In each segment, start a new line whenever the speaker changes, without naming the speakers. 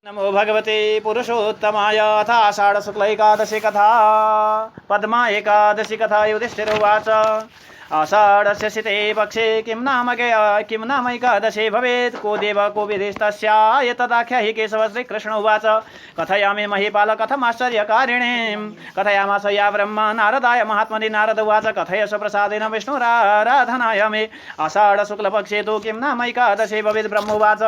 नमो भगवते पुरुषोत्तमाय। अथ आषाढ़ शुक्ल एकादशी कथा। पद्मा एकादशी कथा। युधिष्ठिरोवाच आषाढ़स्य शिते पक्षे किं नाम एकादशी भवेत् को देव को विधिस्तस्या एतदाख्याहि केशव। श्रीकृष्ण उवाच कथयामि महीपाल कथमाश्चर्यकारिणीं कथयामास या ब्रह्म नारदाय महात्मनि। नारद उवाच कथयस्व प्रसादेन विष्णुराराधनाय मे आषाढ़ शुक्लपक्षे तु किं नाम एकादशी भवेत्। ब्रह्म उवाच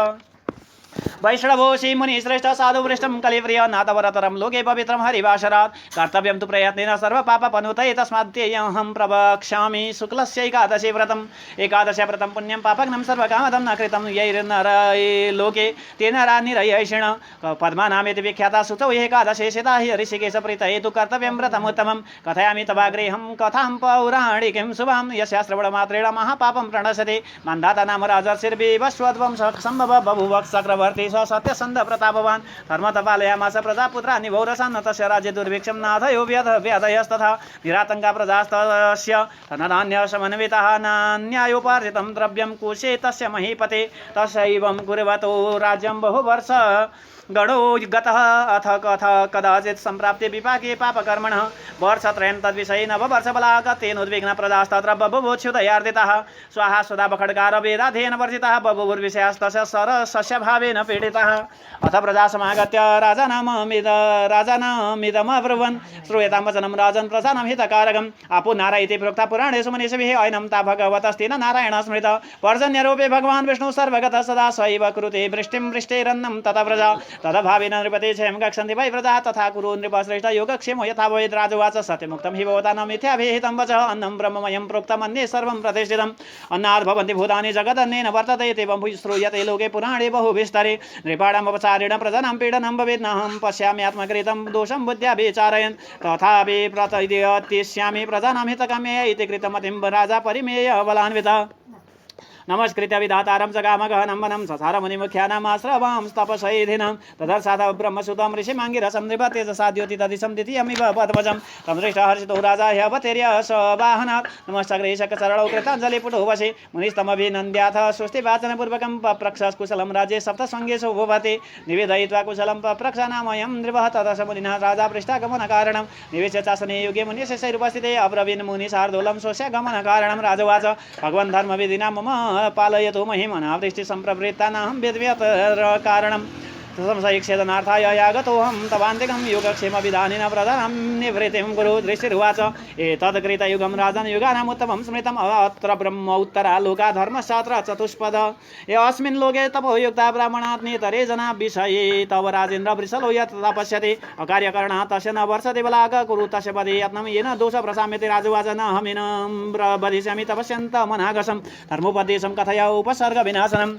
वैष्णवोषि मुनिश्रेष्ठ साधुवृष्टं कलिप्रिय नाथवरतरं लोके पवित्रं हरिवासरात् कर्तव्यं तु प्रयत्नेन सर्वपापपनुतये तस्माद्यहं प्रवक्ष्यामि शुक्लस्य एकादशी व्रतम्। एकादशी व्रतं पुण्यं पापघ्नं सर्वकामदं न कृतं यैर्नरये लोके तेन निरयैषिण। पद्मा नामेति विख्याता सुतौ एकादशी शिता हि ऋषिकेशप्रीतये तु कर्तव्यं व्रतमुत्तमं। कथयामि तवाग्रेहं कथां पौराणिकीं शुभां यस्या श्रवणमात्रेण महापापं प्रणश्यति। मन्दाता नाम राजर्षिर्विवस्वद्वं सम्भव बभूव चक्रवर्ती सत्यसन्ध प्रतापवान् धर्मतपालयामास प्रजापुत्राणि बहुरसान् तस्य राज्ये दुर्भिक्षं नाथयो व्याधयस्तथा निरातङ्का प्रजास्तस्य धनधान्यसमन्वितः नान्यायोपार्जितं द्रव्यं कुशे तस्य महीपते तस्यैवं कुर्वतो राज्यं बहुवर्ष गणो गतः अथ कथ कदाचित् सम्प्राप्ते विपाके पापकर्मणः वर्षत्रयं तद्विषये नववर्षबलागतेनोद्विग्नः प्रजास्तत्र बभूवोच्छुतयार्दितः स्वाहा सुधा बखड्कार वेदाध्ययन वर्जितः बभूवुर्विषयास्तस्य सरसस्यभावेन पीडितः। अथ प्रजा समागत्य राजानमिदमब्रुवन् श्रूयतां वचनं राजन् प्रजानां हितकारकम्। आपो नारा इति प्रोक्ता पुराणेषु मनीषिभिः अयनं ता भगवतस्तेन नारायण स्मृत। पर्जन्यरूपे भगवान् विष्णुः सर्वगतः सदा सैव कुरुते वृष्टिं वृष्टेरन्नं तथा प्रजा तदभावेन नृपते क्षयं गच्छन्ति वै प्रजा तथा कुरु नृपश्रेष्ठ योगक्षेमो यथा भवेत्। राजोवाच सत्यमुक्तं हि भवता न मिथ्याभिहितं वचः अन्नं ब्रह्ममयं प्रोक्तम् अन्ये सर्वं प्रतिष्ठितम्। अन्नात् भवन्ति भूतानि जगदन्नेन वर्तते इत्येवं श्रूयते लोके पुराणे बहुविस्तरे। नृपाणामपचारेण प्रजानां पीडनं भवेत् नाहं पश्यामि आत्मकृतं दोषं बुद्ध्या विचारयन् तथापि प्रतिष्यामि प्रजानां हितकाम्ये इति कृतमतिं राजा परिमेय बलान्वितः। नमस्कृत्य विधातारं जगामगहनं वनं ससार मुनिमुख्यानामाश्रवां तपसैधिनं तदर्शाथ ब्रह्मसुतं ऋषिमाङ्गिरसं नृपतेजसा द्योति तदिशं द्वितीयमिव पद्मजं तं दृष्ट्वा हर्षितो राजा ह्यवतेर्य सवाहनात् नमश्चक्रे शकचरणौ कृताञ्जलिपुटो वशे मुनिस्तमभिनन्द्याथ स्वस्तिवाचनपूर्वकं पप्रक्षस कुशलं राज्ये सप्तसङ्गेषु भवति निवेदयित्वा कुशलं पप्रक्ष नामयं नृपः तदश मुनिना राजा पृष्ठागमनकारणं निवेश्य चासने युगे मुनिशिष्यैरुपस्थिते अब्रवीन् मुनिशार्दूलं स्वस्य गमनकारणं। राजोवाच भगवन् धर्मविधिना मम पालयतु महिमना वृष्टि संप्रवृत्तानां वेदव्यतरकारणं संशयक्षेदनार्थाय यागतोऽहं तवान्तिकं योगक्षेम विधानेन प्रधानं निवृत्तिं कुरु। दृष्टिरुवाच एतत्कृतयुगं राजन् युगानाम् उत्तमं स्मृतम् अत्र ब्रह्म उत्तरा लोका धर्मशास्त्र चतुष्पद अस्मिन् लोके तपोयुक्ता ब्राह्मणात् नेतरे जना विषये तव राजेन्द्र वृषलो यत् तपस्यते अकार्यकरणात् तस्य न वर्षति बलाग कुरु तस्य पदे यत्नं येन दोष प्रशाम्यते। राजोवाच न अहमेनं वदिष्यामि तपस्यन्त मनागसं धर्मोपदेशं कथय उपसर्ग विनाशनम्।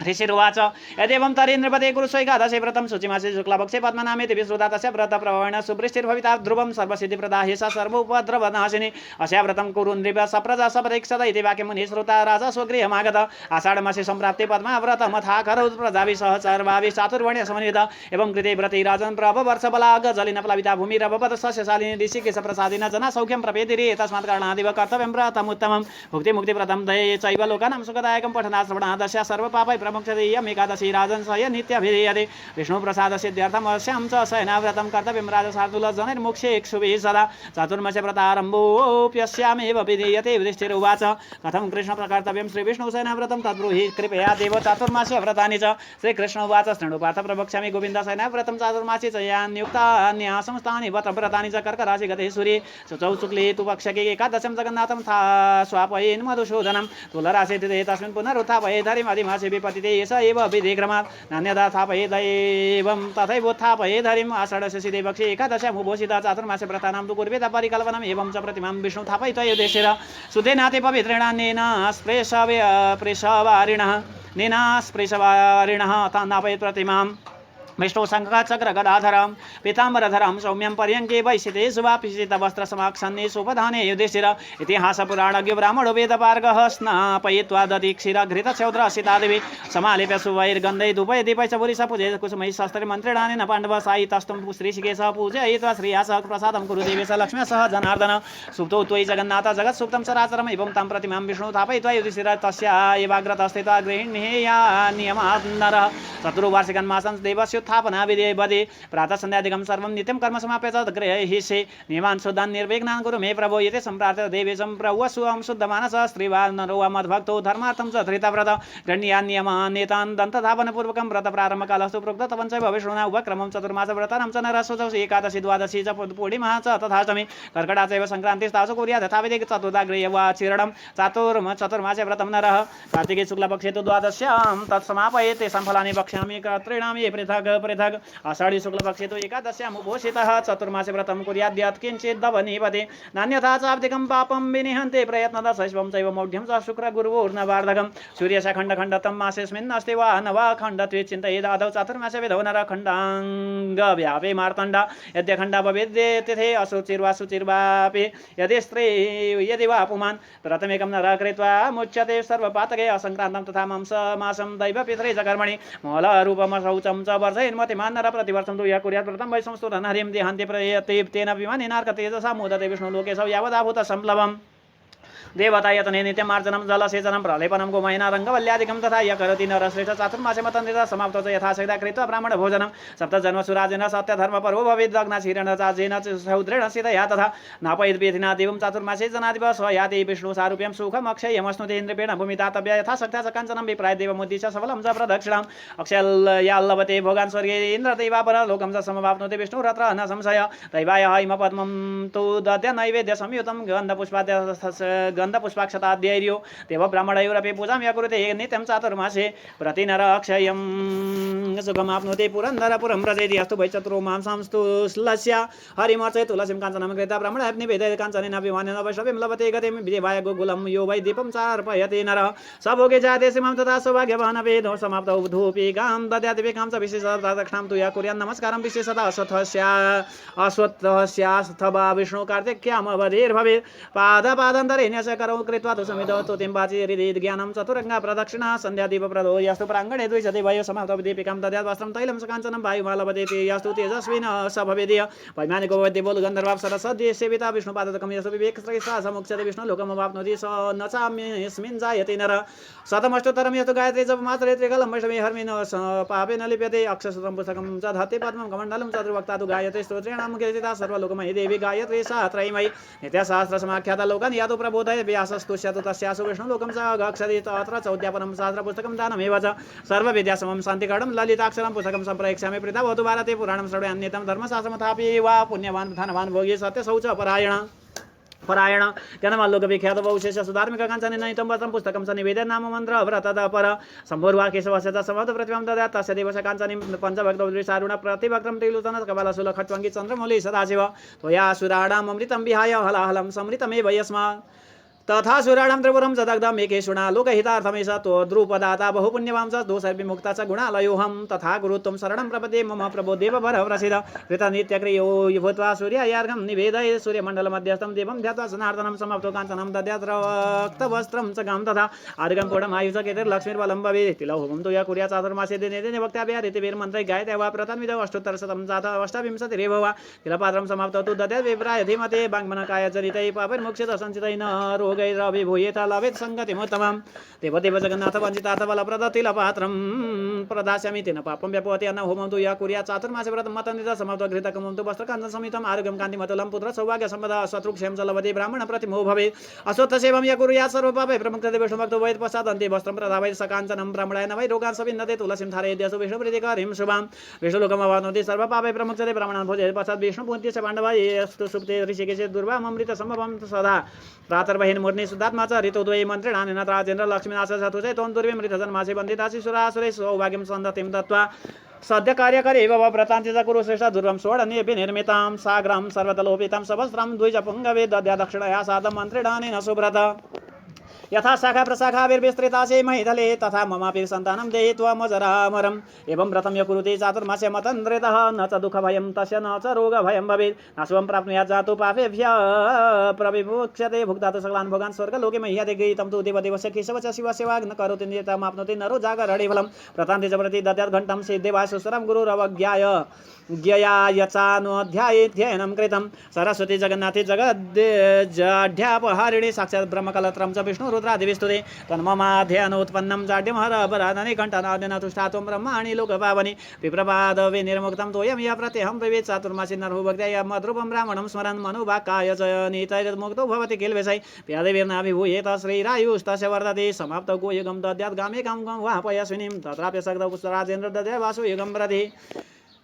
ऋषिरुवाच यदेवं तर्हि नृपते कुरुष्व एकादशी व्रतं शुचिमासे शुक्लपक्षे पद्मनामेति विश्रुता तस्य व्रतप्रभावेण सुवृष्टिर्भविता ध्रुवं सर्वसिद्धिप्रदा ह्येषा सर्वोपद्रवनाशिनी अस्या व्रतं कुरु नृप सप्रजा सपरीक्षत इति वाक्यं मुनिः श्रुता राजा स्वगृहमागत। आषाढमासे सम्प्राप्ते पद्मा व्रतमथा करोत् प्रजाभिः सह सर्वाभिः चातुर्वर्ण्य समन्वित एवं कृते व्रते राजन् प्रभवर्षबलाग जलेन प्लाविता भूमिरभवत् सस्यशालिनी ऋषिकेश प्रसादेन जना सौख्यं प्रपेदिरे तस्मात् कारणादेव कर्तव्यं व्रतमुत्तमं भुक्तिमुक्तिप्रदं दये चैव लोकानां सुखदायकं पठनाश्रवणादस्य सर्वपापै प्रमुक्षते इयम् एकादशी राजन् स नित्यभिधीयते विष्णुप्रसादसिद्ध्यर्थम् अस्यां च शयनाव्रतं कर्तव्यं राजशार्दूलजनैर्मुक्षेक्षुभिः सदा चातुर्मास्य व्रतारम्भोऽप्यस्यामेव विधीयते। युधिष्ठिरुवाच कथं कृष्णप्रकर्तव्यं श्रीविष्णुशयनाव्रतं तद्ब्रूहि कृपया देव चातुर्मास्य व्रतानि च। श्रीकृष्ण उवाच शृणु पार्थ प्रवक्ष्यामि गोविन्दशयनाव्रतं चातुर्मासी च यान्युक्तान्या संस्थानि व्रतानि च कर्कराशि गते सूर्ये शुचौ शुक्ले तु पक्षके एकादशं जगन्नाथं स्वापयेन् मधुसूदनं तुलराशि तस्मिन् पुनरुत्थापयेत् हरिमधिमासे विपतिते एष एव विधिक्रमात् नान्यथा स्थापयेत् एवं तथैवोत्थापयेत् हरिम्। आषाढस्य शिते पक्षे एकादश्यामुपोषिता चातुर्मास्य व्रतानां तु कुर्वेत परिकल्पनम् एवं च प्रतिमां विष्णु स्थापयित्वा युधिष्ठिर सुतेनाति पवित्रेण नेनास्पृशवारिणः तान्नापयेत् प्रतिमां विष्णु शङ्खचक्र गदाधरं पीताम्बरधरं सौम्यं पर्यङ्के वैशिते शुभापिशितवस्त्रसमाक्षन्ये सुपधाने युधिष्ठिर। इतिहासपुराणज्ञो ब्राह्मणो वेदपार्गः स्नापयित्वा दधिक्षीरघृतक्षौद्र सीतादेवी समालिप्य सुवैर्गन्धै धूपै दीपै च पुरिस पूजय कुसुमैः शस्त्रिमन्त्रेणानेन पाण्डव सायितस्तं श्रीशिकेशः पूजयित्वा श्रियासः प्रसादं कुरु देवी स लक्ष्म्या सह जनार्दन सुप्तौ त्वयि जगन्नाथ जगत्सुप्तं चराचरम् एवं तां प्रतिमां विष्णु स्थापयित्वा युधिष्ठिर तस्या एवाग्रतः स्थित्वा गृहिण्येया नियमात् नरः चतुर्वार्षिकान् मासान् देवस्य उत्थापना विधि प्रातः संध्यादिकं सर्वं नित्यं कर्म समाप्य च गृहीष्ये नियमान् शुद्धान् निर्विघ्नान् कुरु मे प्रभो यते सम्प्रार्थ्य देवे सम्प्रवसु शुद्धमानस स्त्रीवा नरो वा मद्भक्तो धर्मार्थं च धृतव्रत गृह्णीयान् नियमान् नेतान् दन्तधापनपूर्वकं व्रत प्रारम्भकालस्तु प्रोक्तवञ्चैव विष्णुना उपक्रमं चतुर्मास व्रतानां च नरसुचौ एकादशी द्वादशी च पूर्णिमा च तथाष्टमी कर्कटा चैव संक्रान्तिस्तासु कुर्यात् यथाविधि चतुर्दाग्रेय वा चिरणं चतुर्मासे व्रतं नरः कार्तिके शुक्लपक्षे तु द्वादश्यां तत्समापयेत् तेषां फलानि वक्ष्यामि कर्तॄणां पृथक् पृथक् आषाढी शुक्लपक्षे तु एकादश्याम् उपोषितः चतुर्मासे व्रतं कुर्यात् यत् किञ्चिद्दवनिपते नान्यथा चाब्धिकं पापं विनिहन्ते प्रयत्नतः शैवं चैव मौढ्यं च शुक्रगुरुर्नवार्धकं सूर्यस्य खण्डखण्डतं मासेऽस्मिन् अस्ति वा न वा खण्डत्वे चिन्तयेत् आदौ चातुर्मासे विधौ नरः खण्डाङ्गव्यापे मार्तण्ड यद्य खण्डा भवेद् तिथे असुचिर्वा शुचिर्वापि यदि स्त्री यदि वा पुमान् प्रथमेकं नरः कृत्वा मुच्यते सर्वपातके असङ्क्रान्तं तथा मांसमासं दैव पितरे च कर्मणि मौलरूपं शौचं च वर्षयन्मतिमान् नरः प्रतिवर्षं तु यः कुर्यात् व्रतं वै संस्तुतं हरिं देहान्ते प्रयते तेन विमाने नार्कतेजसा मोदते विष्णुलोके सौ यावदाभूत संप्लवम् देवतायतने नित्यमार्जनं जलसेचनं प्रलेपनं गोमयना रङ्गवल्यादिकं तथा य करोति नरश्रेष्ठ चातुर्मासे मतन्दिता समाप्तो च यथाशक्त्या कृत्वा ब्राह्मणभोजनं सप्तजन्मसुराजेन सत्यधर्मपरो भवेत् दग्नाशीरेण सौद्रेण सीतया तथा नापयद्वेधिना देवं चातुर्मासे जनादिव स्वयाति विष्णुसारूप्यं सुखमक्षयमश्नुते इन्द्रपेण भूमितातव्य यथाशक्त्या च काञ्चनं विप्राय देवमुद्दिश्य सफलं च प्रदक्षिणाम् अक्षयल्लभते भोगान् स्वर्गे इन्द्रदैवापरलोकं च समवाप्नोति विष्णुरत्र न संशय दैवाय हिमपद्मं तु दद्य नैवेद्य संयुतं गन्धपुष्पाक्षताद्यैर्यो देवब्राह्मणयोरपि पूजां य कुरुते नित्यं चातुर्मासे प्रतिनर अक्षयं सुखमाप्नोति पुरन्दरपुरं व्रजेति अस्तु वै चतुरो मांसांस्तु श्लस्य हरिमर्चय तुलसीं काञ्चनं कृत्वा ब्राह्मणः निवेदयति काञ्चनेन विमानेन वैष्णवीं लभते गतिं देवाय गोकुलं यो वै दीपं चार्पयति नरः स भोगे जाते सीमां तथा सौभाग्यवान् वेदो समाप्तौ धूपिकां दद्याति विकां च विशेषतः दक्षिणां तु य कुर्यान् नमस्कारं विशेषतः अश्वत्थस्यास्थवा विष्णु कार्तिक्यामवधिर्भवेत् पादपादन्तरे करो कृत्वा तु समितो तुतिम्बाचि हृदि ज्ञानं चतुरङ्गा प्रदक्षिणा सन्ध्यादीपप्रदो यस्तु प्राङ्गणे द्विषति वायु समाप्तो दीपिकां दद्यात् वस्त्रं तैलं सकाञ्चनं वायुमालभतेति यस्तु तेजस्विन स भवेदीय वैमानिको वैद्यबोल गन्धर्वाप्सरसद्य सेविता विष्णुपादकं यस्तु विवेकश्रेष्ठा समुच्यते विष्णुलोकमवाप्नोति स न चाम्यस्मिन् जायते नर शतमष्टोत्तरं यस्तु गायत्री जपमात्रे त्रिकलं वैष्णवी हर्मिण पापे न लिप्यते अक्षसूत्रं पुस्तकं च धत्ते पद्मं कमण्डलं चतुर्वक्ता तु गायत्री स्तोत्रेणां मुखेता सर्वलोकमयी देवी गायत्री सा त्रयीमयी नित्यशास्त्रसमाख्याता लोकान् यातु प्रबोधय व्यासस्तुष्यतु तस्यासु विष्णुलोकं च गच्छति तत्र चौद्यापनं शास्त्रपुस्तकं दानमेव च सर्वविद्यासमं शान्तिकरं ललिताक्षरं पुस्तकं सम्प्रयक्ष्यामि प्रीता भवतु भारते पुराणं श्रवणेन्यतं धर्मशास्त्रमथापि वा पुण्यवान् धनवान् भोगी सत्यशौच परायण जनमालोक विख्यात वौशेष सुधार्मिक काञ्चने नयितं वस्त्रं पुस्तकं च निवेदन नाम मन्त्र व्रतद पर सम्भोर्वा केशवस्य च समवत प्रतिमां दद्यात् तस्य देवस्य काञ्चनीं पञ्चभक्तौ द्विसारुण प्रतिभक्त्रं त्रिलोचन कपालशूल खट्वङ्गी चन्द्रमौलि सदाशिव त्वया सुराणाम् अमृतं विहाय हलाहलं समृतमेव यस्मात् तथा सुराणां त्रिपुरं च दग्धम् एकेषुणा लोकहितार्थमेष द्रुपदाता बहुपुण्यवां च दोषविमुक्ता च गुणालयोऽहं तथा गुरु त्वं शरणं प्रपद्ये मम प्रभो देवभर प्रसीद कृतनित्यक्रियो भूत्वा सूर्यायार्घं निवेदय सूर्यमण्डलमध्यस्थं देवं ध्यात्वा जनार्दनं समाप्तो काञ्चनं दद्यात् रक्तवस्त्रं च गां तथा आर्घं पूर्णमायुः च केतुर्लक्ष्मीर्बलं भवेत् तिलहोमं तु य कुर्यात् चातुर्मासे दिने दिने वक्तव्या रीतिवीर्मन्त्रै गायते वा प्रतन्विदौ अष्टोत्तरशतं जात अष्टाविंशतिरेव वा तिलपात्रं समाप्तौ तु दद्यात् विप्राय धीमते वाङ्मनकाय चरितै पापैर्मुक्षित सञ्चितैः रोगैरभिभूयेत लभेत् सङ्गतिमुत्तमं देवदेव जगन्नाथ वञ्चितार्थ बलप्रदतिलपात्रं प्रदास्यामि तेन पापं व्यपवति अन्न होमं तु य कुर्यात् चातुर्मासे व्रतं मतन्वित समाप्तो घृतकमं तु वस्त्रकान्तं समितं आरोग्यं कान्तिमतुलं पुत्र सौभाग्य सम्पदा शत्रुक्षेम च लभते ब्राह्मण प्रतिमो भवेत् अश्वत्थसेवं य कुर्यात् सर्वपापै प्रमुक्तते विष्णुभक्तो वैत् पश्चात् अन्ते वस्त्रं प्रदावयत् सकाञ्चनं ब्राह्मणाय न वै रोगान् सविन्दते तुलसीं धारयेद्यसु विष्णुप्रीतिकरीं शुभां विष्णुलोकमवाप्नोति सर्वपापै प्रमुक्तते ब्राह्मणान् भोजयेत् पश्चात् विष्णुपुन्त्यस्य पाण्डवास्तु सुप्ते ऋषिकेशे दुर्वाममृत सम्भवं सदा प्रातर्वहिन् मूर्नि शुद्धात्मा च ऋतुद्वये मन्त्रिणानि न राजेन्द्र लक्ष्मीनाथ शतुजे त्वं दुर्वे मृतजन्मासि वन्दितासि सुरासुरे सौभाग्यं सन्दतिं दत्त्वा सद्य कार्यकरे एव व्रतान्ति च कुरु श्रेष्ठ दुर्वं षोडनेऽपि निर्मितां साग्रं सर्वतलोपितं सवस्त्रं द्विजपुङ्गवे दद्या दक्षिणया सादं मन्त्रिणानि न सुव्रत यथा शाखा प्रशाखाभिर्विस्तृतासे महितले तथा ममापि सन्तानं देहि त्वमजरामरम् एवं व्रतं य कुरुते चातुर्मास्य मतन्द्रितः न च दुःखभयं तस्य न च रोगभयं भवेत् न शुभं प्राप्नुयात् जातु पापेभ्यः प्रविमुच्यते भुक्ता तु सकलान् भोगान् स्वर्गलोके मह्यते गृहीतं तु देवदेवस्य केशवस्य शिवस्य वा न करोति नियतमाप्नोति नरो जागरणे फलं व्रतान्ते च प्रति दद्यात् घण्टं सिद्धेवा सुस्तरं गुरुरवज्ञाय ज्ञया यचानोऽध्यायेऽध्ययनं कृतं सरस्वती जगन्नाथे जगद्जाढ्यापहारिणी साक्षात् ब्रह्मकलत्रं च विष्णुरुद्र पुत्रादिविस्तुते तन्ममाध्यनोत्पन्नं जाड्यं हरभराधने कण्ठनादेन तुष्टा त्वं ब्रह्माणि लोकपावनि विप्रपादवे निर्मुक्तं तोयं य प्रत्यहं विवेद चातुर्मासी नरो भक्त्या मद्रूपं ब्राह्मणं स्मरन् मनुवाक्काय च नीतैर्मुक्तो भवति किल्वेशै प्यादेवीर्नाभिभूयेत श्रीरायुस्तस्य वर्धते समाप्तौ गोयुगं दद्यात् गामेकं वापयस्विनीं तत्राप्य सग्धौ पुष्पराजेन्द्र दद्यात् वासुयुगं प्रति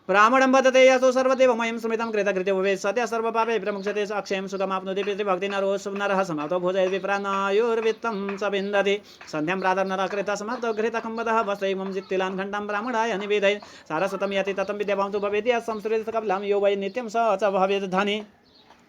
ब्राह्मणं वदते यतो सर्वदेवमयं स्मृतं कृतकृत्यो भवेत् सद्यः सर्वपापे प्रमुच्यते अक्षयं सुखमाप्नोति पितृभक्तिनरो नरः समाप्तो भोजयेत् विप्राणायुर्वित्तं च विन्दति सन्ध्यां प्रातर्नरः कृतः समाप्तो घृतकं वदः वस्त्रैवं जित्तिलान् घण्टां ब्राह्मणाय निवेदयेत् सारस्वतं यति ततं विद्यावां तु भवेत् यः संस्कृतकबलां यो वै नित्यं स च भवेत् धनी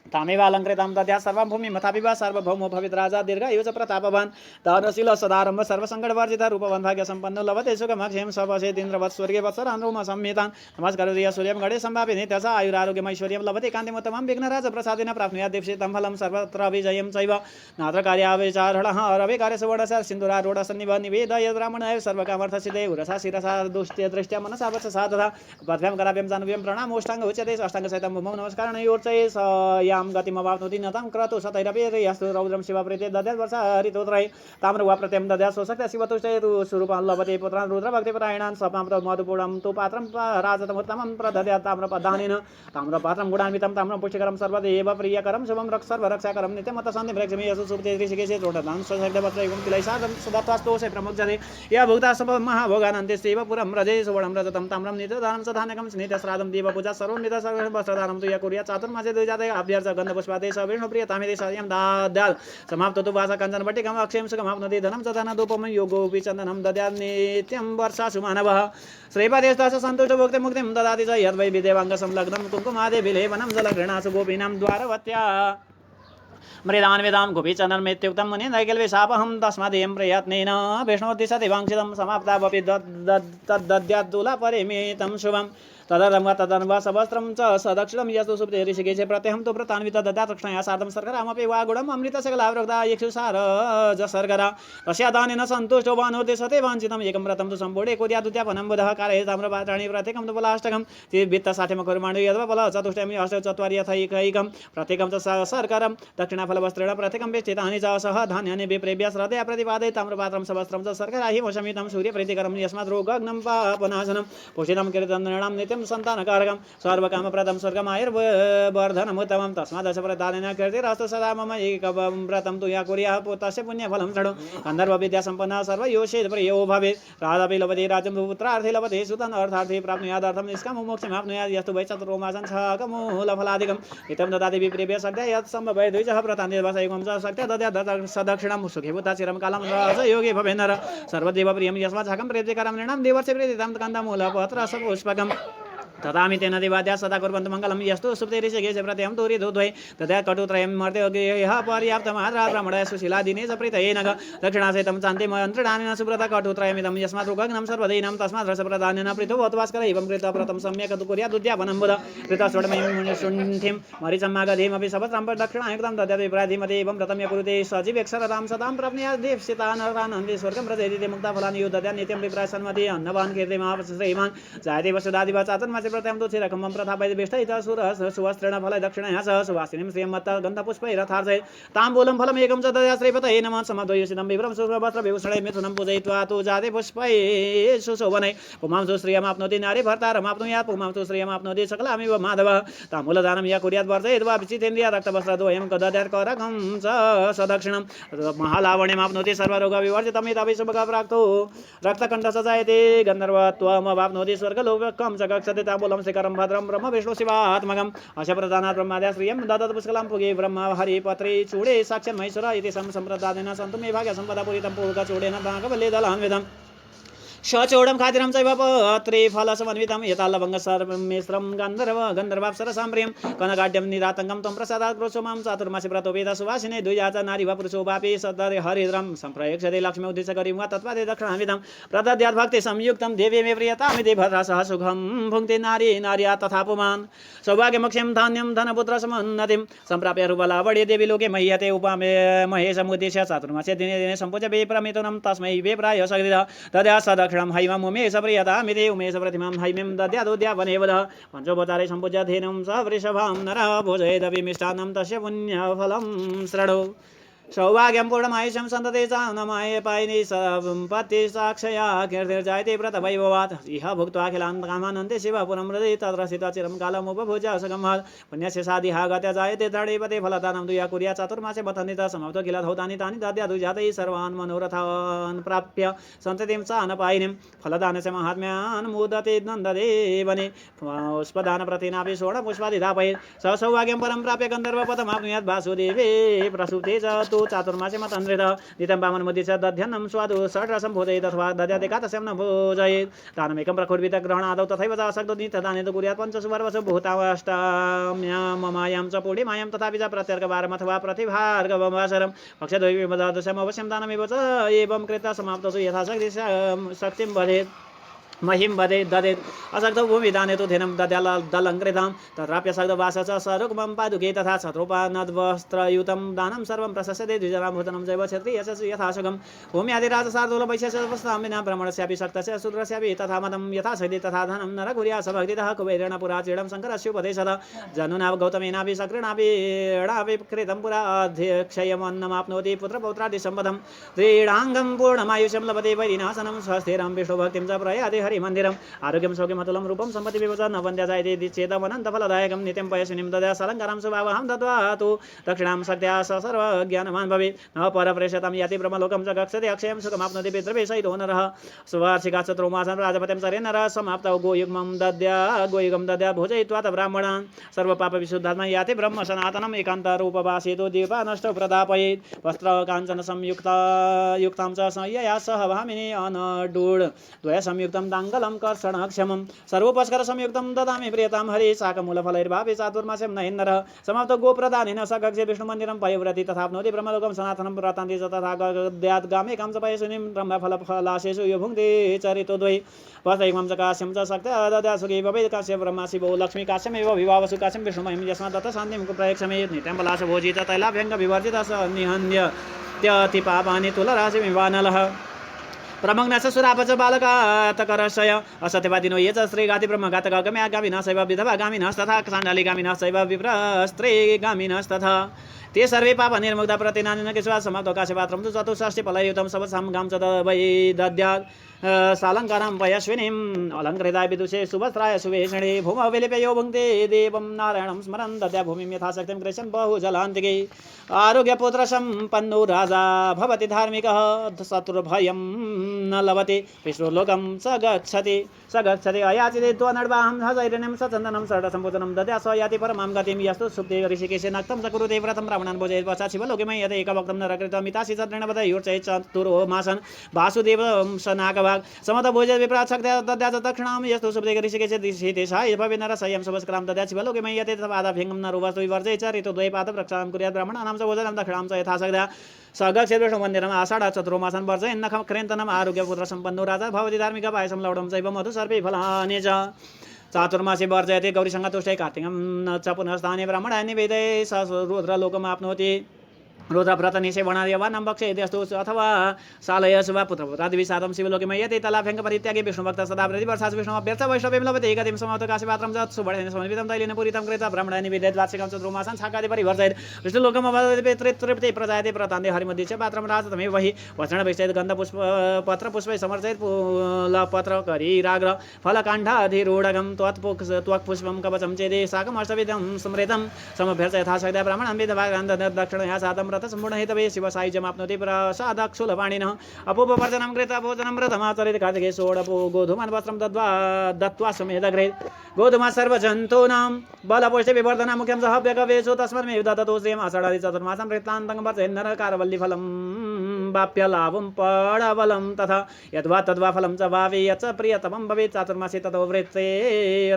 तामेवालङ्कृतां दद्यात् सर्वां भूमिमथापि वा सार्वभौमो भवेत् राजा दीर्घायुः च प्रतापवान् दानशीलः सदारम्भः सर्वसङ्कटवर्जितः रूपवान् भाग्यसम्पन्नो लभते सुखमक्षयं स्वपचेदिन्द्रवत् स्वर्गे वत्सरान् रोमसंहितान् नमस्करोति सूर्यं गणे सम्भाव्य नित्यः आयुरारोग्यमैश्वर्यं लभते कान्तिमुत्तमं विघ्नराजप्रसादेन प्राप्नुयात् दीप्सितं फलं सर्वत्र विजयं चैव नात्रकार्याविचारणः रविकार्यसुवर्णस्य सिन्दूरारूढसन्निभ निवेदय ब्राह्मणाय सर्वकामर्थसिद्धे उरसा शिरसा दृष्ट्या मनसा वचसा तथा पद्भ्यां कराभ्यां जाह्नव्यं प्रणामोष्टाङ्ग उच्यते अष्टाङ्गसहितं भूमौ नमस्कारणयोर्चये यां गतिमवाप्नोति न तं क्रतु सतैरपि यस्तु रौद्रं शिवप्रीते दद्यात् वर्षा ऋतुत्रये ताम्रवा प्रत्यं दद्यात् स्वशक्त्या शिवतुष्टयतु स्वरूपान् लभते पुत्रान् रुद्रभक्तिपरायणान् स्वपां मधुपूर्णं तु पात्रं राजतमुत्तमं प्रदद्यात् ताम्रपदानेन ताम्रपात्रं गुणान्वितं ताम्रं पुष्टिकरं सर्वदेव प्रियकरं शुभं सर्वरक्षाकरं नित्यमतसन्निभ्रक्षमे यशु सुप्ते ऋषिकेशे त्रोटदान् स्वशक्तिवत्रैवं किलैसादं सदत्वास्तोषे प्रमुच्यते य भुक्ता सब महाभोगानन्ते शिवपुरं रजे सुवर्णं रजतं ताम्रं नित्यदानं सधानकं नित्यश्राद्धं देवपूजा सर्वं नित्यवस्त्रदानं तु य कुर्यात् चातुर्मासे द्विजाते अभ्यर्थ गन्धपुष्पादे विष्णुप्रियतामिति सयं दद्यात् समाप्तो तु वासा कञ्चनपट्टिकम् अक्षयं सुखमाप्नोति धनं च धनधूपं योगोऽपि चन्दनं दद्यात् नित्यं वर्षासु मानवः श्रीपदेस्तस्य सन्तुष्टो भुक्ते मुक्तिं ददाति च यद्वै विदेवाङ्गसंलग्नं कुङ्कुमादे विलेपनं जलघृणासु गोपीनां द्वारवत्या मृदान्विदां गोपीचन्दनमित्युक्तं मुनिन्द्रैकल्वे शापहं तस्मादेयं प्रयत्नेन विष्णोर्दिशति वाञ्छितं समाप्तावपि तद्दद्यात् तुलापरिमितं शुभम् तदन्वा सवस्त्रं च सदक्षिणं यस्तु सुप्ते ऋषिकेशे प्रत्यहं तु व्रतान्वित दद्यात् तक्षणया सार्धं सर्गरामपि वा गुडम् अमृतशकलावृग्धा यक्षुसारजसर्गरा तस्या दानेन सन्तुष्टो वानोर्दिशते वाञ्छितम् एकं व्रतं तु सम्पूर्णे कुर्यादुद्यापनं बुधः कारयेत् ताम्रपात्राणि प्रत्येकं तु फलाष्टकं वित्तसाठ्यमकुर्माणि यद्वा चतुष्टयं अष्ट चत्वारि यथैकैकं प्रत्येकं च सर्करं दक्षिणाफलवस्त्रेण प्रत्येकं वेष्टितानि च सह धान्यानि विप्रेभ्य श्रद्धया प्रतिपादयेत् ताम्रपात्रं सवस्त्रं च सर्कराहि वशमितं सूर्यप्रीतिकरं यस्मात् रोगग्नं पापनाशनं पोषितं कीर्तनानां नित्यं संतानकारकं सर्वकामप्रदं स्वर्गमायुर्वर्धनमुत्तमं तस्मादशप्रदानेन कीर्तिरस्तु सदा मम एकं व्रतं तु या कुर्याः तस्य पुण्यफलं षडो गन्धर्वविद्यासम्पन्नः सर्वयोषेत् प्रियो भवेत् राजापि लभते राज्यं पुत्रार्थे लभते सुतन् अर्थार्थे प्राप्नुयादर्थं निष्कामं मोक्षमाप्नुयात् यस्तु वै चतुर्मासं छकमूलफलादिकं हितं ददाति विप्रेभ्यः सद्यः यत् सम्भवति द्विजः व्रतान्यवसैकं च सत्य दद्यात् सदक्षिणं सुखीभूता चिरं कालं राजयोगी भवेन्नर सर्वदेव प्रियं यस्मात् छकं प्रीतिकरं नृणां देवर्षे प्रीतितं कन्दमूलपत्रसपुष्पकम् तथामि तेन देवाद्या सदा कुर्वन्तु मङ्गलं यस्तु सुप्ते ऋषिकेशे प्रत्ययं दूरिधूद्वै तथा कटुत्रयं मर्त्यः पर्याप्तमात्रा ब्राह्मणः सुशीलादिने च प्रीतये नग दक्षिणासहितं चान्ते मन्त्रदानेन सुव्रत कटुत्रयमिदं यस्मात् रुगग्नं सर्वदैनं तस्मात् रसप्रदानेन पृथुवत्वास्कर एवं कृतव्रतं सम्यक् तु कुर्यात् उद्यापनं बुध कृतस्वडमयं शुण्ठिं मरिचम्मागधीमपि सपत्रं दक्षिणायुक्तं दद्यात् विप्राधिमते एवं व्रतं य कुरुते सजीवेक्षरतां सदां प्राप्नुयात् दीप्सितानरानन्दे स्वर्गं प्रजयति मुक्ताफलानि यो दद्यात् नित्यं विप्रासन्मति अन्नवान् कीर्तिमाः श्रीमान् जायते वसुदादिवा चातुर्मासे प्रत्यं तु चिरकं प्रथापयति विष्ठितः सुवस्त्रेण फल दक्षिणया सह सुवासिनीं श्रियं गन्धपुष्पैरथार्चये ताम्बूलं फलमेकं च दद्यात् श्रीपतये नमः समद्वयोषितं विवरं सुवस्त्रविभूषणे मिथुनं पूजयित्वा तु जाते पुष्पैः सुशोभनै पुमां तु श्रियमाप्नोति नारी भर्तारमाप्नुयात् पुमां तु श्रियमाप्नोति सकलामिव माधवः ताम्बूलदानं या कुर्यात् वर्जयित्वा विचितेन्द्रिया रक्तवस्त्रद्वयं दद्यात् करकं च सदक्षिणं महालावण्यमाप्नोति सर्वरोगविवर्जितमितापि शुभः प्राप्तो रक्तकण्ठः स जायते गन्धर्वत्वमवाप्नोति स्वर्गलोकं च गच्छति ताम्बूलं शिखरं भद्रं ब्रह्म विष्णु शिवात्मकम् अशप्रदानात् ब्रह्माद्या श्रियं ददत् पुष्कलं पुगे ब्रह्म हरिपत्रे चूडे साक्षात् महेश्वर इति संप्रदानेन सन्तु मे भाग्य सम्पदा पूरितं पूर्वकचूडेन भागवल्ले दलान्वितम् शचोडं खादिरं चैव पत्रे फलसमन्वितं यतालवङ्गसर्वमिश्रं गन्धर्वाप्सरसाम्प्रियं कनकाढ्यं निरातङ्गं त्वं प्रसादात् क्रोशोमां चातुर्मासि व्रतो वेद सुवासिने द्विजात नारी वा पुरुषो वापि सदरे हरिद्रं सम्प्रयक्षते लक्ष्मी उद्दिश्य करिं वा तत्पादे दक्षिणान्वितं प्रदद्यात् भक्ति संयुक्तं देवी मे प्रियतामिति भद्रा सह सुखं भुङ्क्ते नारी नार्या तथा पुमान् सौभाग्यमक्षयं धान्यं धनपुत्रसमोन्नतिं सम्प्राप्य रुबलावड्ये देवी लोके मह्यते उपामे महेशमुद्दिश्य चातुर्मासे दिने दिने सम्पूज्य विप्रमिथुनं तस्मै विप्राय सगृह दद्यात् सदक्षिणं हैमम् उमेश प्रियतामिति उमेश प्रतिमां हैमीं दद्यादुद्यापनेवदः पञ्चोपचारे सम्पूज्य धेनुं स वृषभां नरः भोजयेदपि मिष्टान्नं तस्य पुण्यफलं श्रडो सौभाग्यं पूर्णमायुष्यं सन्तते च नमाय पायिनी सम्पत्ति साक्षया कीर्तिर्जायते व्रतवैभवात् इह भुक्त्वाखिलान् कामानन्ते शिवपुरं हृदि तत्र स्थित्वा चिरं कालमुपभुज सगमः पुण्यस्य साधिहा गत्या जायते दृढीपते फलदानं दुया कुर्या चतुर्मासे बतनित समाप्त किल धौतानि तानि दद्यादु जातैः सर्वान् मनोरथान् प्राप्य सन्ततिं च अनपायिनीं फलदानस्य महात्म्यान् मुदते नन्ददेवने पुष्पदानप्रतिनापि स्वर्णपुष्पादिदापयेत् स सौभाग्यं परं प्राप्य गन्धर्वपदमाप्नुयात् वासुदेवे प्रसूते च चातुर्मासे मतन्द्रित नितं वामनमुद्दिश दध्यन्नं स्वादु षड्रसं भोजयेत् अथवा दद्यात् एकादशं न भोजयेत् दानमेकं प्रकुर्वितग्रहणादौ तथैव च असक्तो नित्यदाने तु कुर्यात् पञ्चसु वर्षसु भूताष्टाम्यां ममायां च पूर्णिमायां तथापि च प्रत्यर्घवारम् अथवा प्रतिभार्गववासरं पक्षद्वयं अवश्यं दानमेव च एवं कृत्वा समाप्तसु यथाशक्ति शक्तिं वदेत् महिं वदेत् ददेत् असक्तो भूमिदाने तु धेनं दलङ्कृतं तत्राप्यसक्तवास च सरुक्मं पादुके तथा शत्रुपानद्वस्त्रयुतं दानं सर्वं प्रशस्यते द्विजनाभूषणं चैव क्षत्रियस्य यथाशुकं भूम्यादिराजशार्दूलवैश्यस्य विना ब्राह्मणस्यापि शक्तस्य शूद्रस्यापि तथा मतं यथाशक्ति तथा धनं नरकुर्या सभक्तितः कुबेरेण पुरा चीडं शङ्करस्योपदेशत जनुना गौतमेनापि शक्रेणापि कृतं पुरा अध्यक्षयमन्नमाप्नोति पुत्रपौत्रादिसम्पदं त्रीडाङ्गं पूर्णमायुष्यं लभते वैरिनाशनं स्वस्थिरं विष्णुभक्तिं च प्रयाति हरिमन्दिरम् आरोग्यं सौख्यमतुलं रूपं सम्पत्तिविभूषा न वन्द्याजायते चेदमनन्तफलदायकं नित्यं पयस्विनीं दद्या सलङ्कारं सुभावहं दद्वातु दक्षिणां शक्त्या स सर्वज्ञानवान् भवेत् न परप्रेषतं याति ब्रह्मलोकं च गच्छति अक्षयं सुखमाप्नोति पितृभिः सहितो नरः सुवार्षिका चतुर्मासं राजपतिं सरे नरः समाप्तौ गोयुग्मं दद्या भोजयित्वा ब्राह्मणान् सर्वपापविशुद्धात्मा याति ब्रह्म सनातनम् एकान्तरूपवासेतो दीपा नष्टौ प्रदापयेत् वस्त्रकाञ्चन संयुक्तां च संयया सह भामिनी अनडूढ द्वय संयुक्तं दाङ्गलं कर्षणक्षमं सर्वोपस्कर संयुक्तं ददामि प्रियतां हरि शाकमूलफलैर्भावे चातुर्मास्यं नहिन्नरः समाप्तो गोप्रदानेन स गक्षे विष्णुमन्दिरं पयव्रति तथाप्नोति ब्रह्मलोकं सनातनं व्रतान्ति च तथा गद्याद्गामिकां च पयस्विनीं ब्रह्मफलफलाशेषु यो भुङ्क्ते चरितो द्वै वस्त्रैकं च काश्यं च शक्त्या दद्या सुखी भवेत् काश्य ब्रह्मा शिवो लक्ष्मी काश्यमेव विभावसु काश्यं विष्णुमयं यस्मात् दत्त शान्तिं प्रयक्षमेत् नित्यं बलाशभोजित तैलाभ्यङ्गविवर्जित स निहन्य त्यतिपापानि तुलराशिमिवानलः प्रमग्नस्य सुरापच बालकातकरशय असत्यवादिनो ये च श्रीघाति ब्रह्मघातकगम्यागामिनः शैव विधवागामिनस्तथा चाण्डालिगामिनश्चैव विप्रस्त्रीगामिनस्तथा ते सर्वे पापनिर्मुक्ता प्रतिनानिन केशवा समाप्तो काश्यपात्रं तु चतुष्षष्टि फलयुतं सबसं गां च वै दद्यात् सालङ्कारं पयस्विनीम् अलङ्कृताय विदुषे सुवस्त्राय सुवेषणे भूमौ विलिप्य यो भुङ्क्ते देवं नारायणं स्मरन् दद्या भूमिं यथाशक्तिं कृष्यन् बहुजलान्तिके आरोग्यपुत्रसम्पन्नो राजा भवति धार्मिकः शत्रुभयं न लभते विष्णुलोकं स गच्छति अयाचिते त्वनड्वाहं हजैरण्यं सचन्दनं षड्सम्पूजनं दद्या स याति परमां गतिं यस्तु सुप्ते ऋषिकेशे नक्तं च कुरुते व्रतं ब्राह्मणान् भोजयेत् पश्चात् शिवलोके यत एकभक्तं नरकृतमितासि चतुर्णवदयूर्चये चतुरोमासन् वासुदेवं स नागवाग् समत भोज विप्राच्छक्त्या दद्या च दक्षिणां यस्तु सुप्ते ऋषिकेशे दिशितेशाय भवे नरसयं शुभस्करां दद्या शिवलोके यते तथादाभ्यङ्गं नरुवस्तु विवर्जय चरितो द्वैपादप्रक्षां कुर्यात् ब्राह्मणानां च भोजनं दक्षिणां च यथाशक्त्या सगक्षे विष्णुमन्दिरम् आषाढ चतुर्मासन् वर्जयन् नखक्रयन्तनम् आरोग्यपुत्रसम्पन्नो राजा भवति धार्मिक पायसं लौढं चैव मधुसर्पे फलानि च चातुर्मासे वर्जयते गौरीसङ्गतुष्टे कार्तिकं च पुनस्ताने ब्राह्मणाय निवेदये स रुद्रलोकमाप्नोति रुद्रव्रतनिषेवणाय वा नाम भक्षयेद्यस्तु अथवा शालयसु वा पुत्रपुत्रादिविषादं शिवलोके यते तलाभ्यङ्ग परित्यागे विष्णुभक्त सदा प्रतिवर्षासु विष्णुमभ्यर्थ वैष्णवें लभते गतिं समाप्तो काशीपात्रं च सुवर्णेन समन्वितं तैलेन पूरितं कृत्वा ब्राह्मणाय निवेदयेत् वार्षिकं चतुर्मासं शाकादि परिवर्जयेत् विष्णुलोकमवदति तृप्ते प्रतान्ते हरिमुद्दिश्य पात्रं राजतमेव हि वचनपेक्षयेत् गन्धपुष्प पत्रपुष्पै समर्चयेत् फूलपत्रकरीराग्र फलकाण्डाधिरूढकं त्वक्पुष्पं कवचं चेदे शाकमष्टविधं स्मृतं समभ्यर्च यथाशक्त्या ब्राह्मणान् विधवान् दक्षिणया सातं संपूर्णहितवे शिवसायुज्यमाप्नोति प्रसादाक्षुलवाणिनः अपूपवर्जनं कृत्वा भोजनं व्रतमाचरेत् कार्तिके षोडपो गोधूमान् वस्त्रं दत्त्वा समेदग्रेत् गोधूमा सर्वजन्तूनां बलपुष्टि विवर्धना मुख्यं सह व्यगवेषु तस्मन्मेव दत्ततो श्रियम् आषाढादि चतुर्मासं वृत्तान्तं वर्जयन् नरकारवल्लीफलं वाप्यलाभं पडबलं तथा यद्वा तद्वा फलं च वावे यच्च प्रियतमं भवेत् चातुर्मासे ततो वृत्ते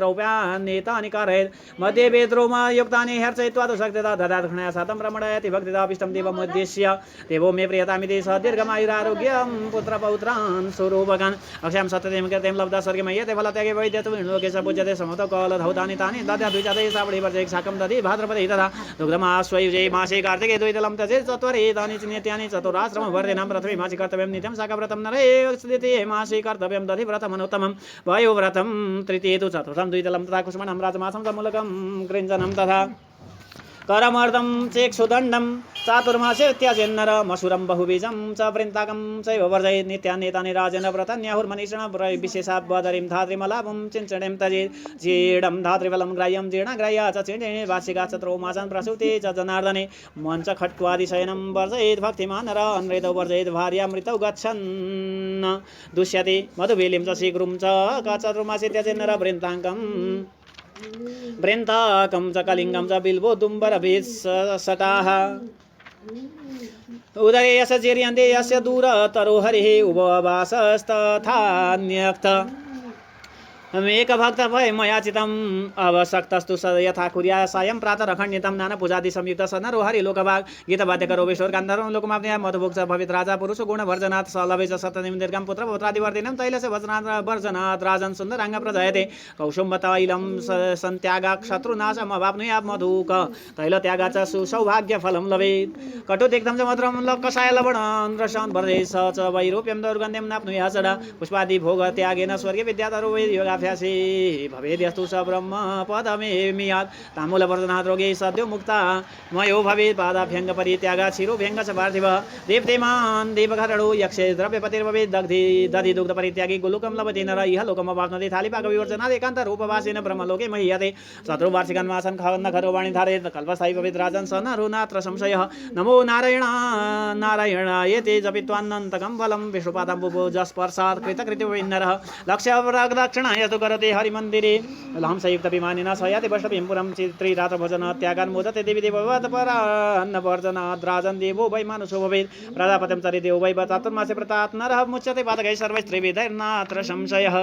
रौप्यान्नेतानि कारयेत् मध्ये वेद्रोमयुक्तानि हर्षयित्वा तु शक्तिता ददाक्षिणया सातं ब्रह्मणयति भक्तिदाभिष्टं देवमुद्दिश्य देवो मे प्रियतामिति स दीर्घमायुरारोग्यं पुत्रपौत्रान् स्वरूपकान् अक्षयं सत्यं कृत्यं लब्धा स्वर्गमय्यते फलत्यागे वैद्यतु लोके स पूज्यते समतो कलधौतानि तानि दद्या द्विजाते श्रावणे वर्षे शाकं दधि भाद्रपदे तथा दुग्धमाश्वयुजे मासे कार्तिके द्वितलं तजे चत्वरे तानि च नित्यानि चतुराश्रम वर्धिनां प्रथमे मासि कर्तव्यं नित्यं शाकव्रतं नरे द्वितीये मासि कर्तव्यं दधि व्रतमनुत्तमं वायुव्रतं तृतीये तु चतुर्थं द्वितलं तथा कुष्माण्डं राजमासं च मूलकं कृञ्जनं तथा करमर्दं चेक्षुदण्डं चातुर्मासे त्यजेन्नर मसुरं बहुबीजं च वृन्ताकं चैव वर्जयेत् नित्यान्येतानि राजेन व्रतन्याहुर्मनीषिण विशेषाद्वदरिं धात्रिमलाभं चिञ्चणिं तजेत् जीडं धात्रिफलं ग्राह्यं जीर्णग्राह्या च चिण्डिने वार्षिका च त्रौमासन् प्रसूते च जनार्दने मञ्च खट्वादिशयनं वर्जयेत् भक्तिमान् नर अन्रेतौ वर्जयेत् भार्यामृतौ गच्छन् दुष्यते मधुबेलिं च शीघ्रं च चतुर्मासे त्यजेन्नर वृन्ताकं च कलिङ्गं च बिल्बो दुम्बरभिस्सटाः उदरे यस्य जीर्यन्ते यस्य दूरतरो हरिः उपवासस्तथान्यक्त एकभक्त भय मया चितम् अवशक्तस्तु स यथा कुर्या सायं प्रातरखण्डितं नानापूजादि संयुक्त स नरो हरिलोकभाग गीतवाद्यकरो विश्वर गान्धर्वं लोकमाप्नुयात् मधुभोक् च भवेत् राजा पुरुष गुणवर्जनात् स लभे च सततिं दीर्घं पुत्र पौत्रादिवर्धिनं तैलस्य वचनात् राजन् सुन्दराङ्ग प्रजयते कौशुम्बतैलं सन्त्यागात् शत्रुनाशमवाप्नुयात् मधुक तैलत्यागा च सुसौभाग्यफलं लभेत् कटुतिक्तं च मधुरं कषाय लवणं रसान् वर्धे स च वैरूप्यं दौर्गन्ध्यं नाप्नुयात् सदा पुष्पादि भोगत्यागेन स्वर्गे विद्याधरो योगाभ्यासे भवेद्यस्तु स ब्रह्म पदमेमियात् ताम्बूलवर्धनात् रोगे सद्यो मुक्ता मयो भवेत् पादाभ्यङ्गपरित्यागा क्षीरोभ्यङ्ग च पार्थिव देवतेमान् देवघरणो यक्षे द्रव्यपतिर्भवेत् दधि दुग्धपरित्यागी गुलुकं लभते नर इह लोकमवाप्नोति थालिपाकविवर्जनात् एकान्तरूपवासेन ब्रह्मलोके मह्यते शत्रुवार्षिकान्मासन् न खरो वाणि धारयेत् कल्पस्थायी भवेत् राजन् स नरो नात्र संशयः नमो नारायणायते जपित्वान्नन्तकं फलं विष्णुपादम्बुभुजस्पर्शात् कृतकृतिर्विन्नरः लक्ष्यदक्षिणाय तु करते हरिमन्दिरे हंसयुक्त विमानिना सयाति वैष्णवीं पुरं चित्रीरात्रभोजन त्यागान् मोदते देवी देववत्परान्नवर्जनाद् राजन् देवो वै मानुषो भवेत् प्रजापतिं चरिदेवो वै चातुर्मासे व्रतात् नरः मुच्यते पादकैः सर्वैस्त्रिविधैर्नात्र संशयः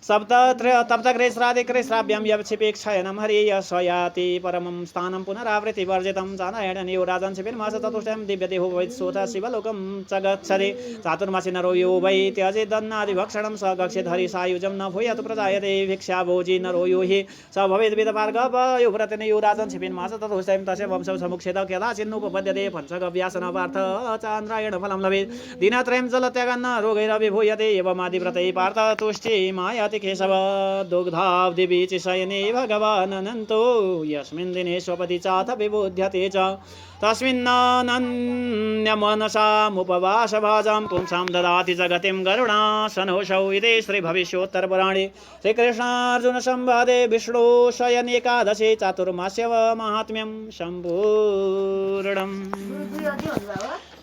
सप्तग्रेस्रादिग्रेस्राभ्यां यक्षिपेक्षयनं हरिः स्वयाति परमं स्थानं पुनरावृत्तिवर्जितं चानायणनियो राजन् शिबिर्मास चतुष्टयं दिव्यदेहो भवेत् सोऽथ शिवलोकं च गच्छति चातुर्मासे नरो यो वै त्यजेदन्नादिभक्षणं स गच्छेत् हरिसायुजं न भूयात् प्रजायते भिक्षाभोजी नरो यो हि स भवेत् विदपार्गवयो व्रतेन यो राजन् शिबिर्मास चतुष्टयं तस्य वंशौ समुक्षेत कदाचिन्नुपपद्यते पञ्चगव्यासनवार्थ चान्द्रायणफलं लभेत् दिनत्रयं जलत्यागन्न रोगैरविभूयते एवमादिव्रतैः पार्थ तुष्टिमायाति केशव दुग्धाब्धिबीचि शयने भगवान् अनन्तो यस्मिन् दिने स्वपति चाथ विबुध्यते च तस्मिन्नन्यमनसामुपवासभाजां पुंसां ददाति जगतिं गरुडासनोऽसौ इति श्रीभविष्योत्तरपुराणे श्रीकृष्णार्जुन संवादे विष्णु शयनेकादशी चातुर्मास्य माहात्म्यं सम्पूर्णम्।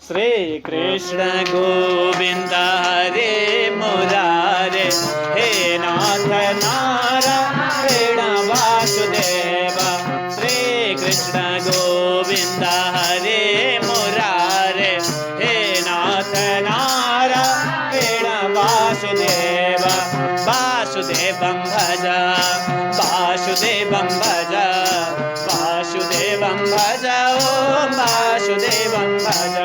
श्री कृष्ण गोविंद हरे मुरारे हे नाथ नारायण वासुदेव श्री कृष्ण गोविंद हरे मुरारे हे नाथ नारायण वासुदेव वासुदेवं भज वासुदेवं भज वासुदेवं भज ओम वासुदेवं भज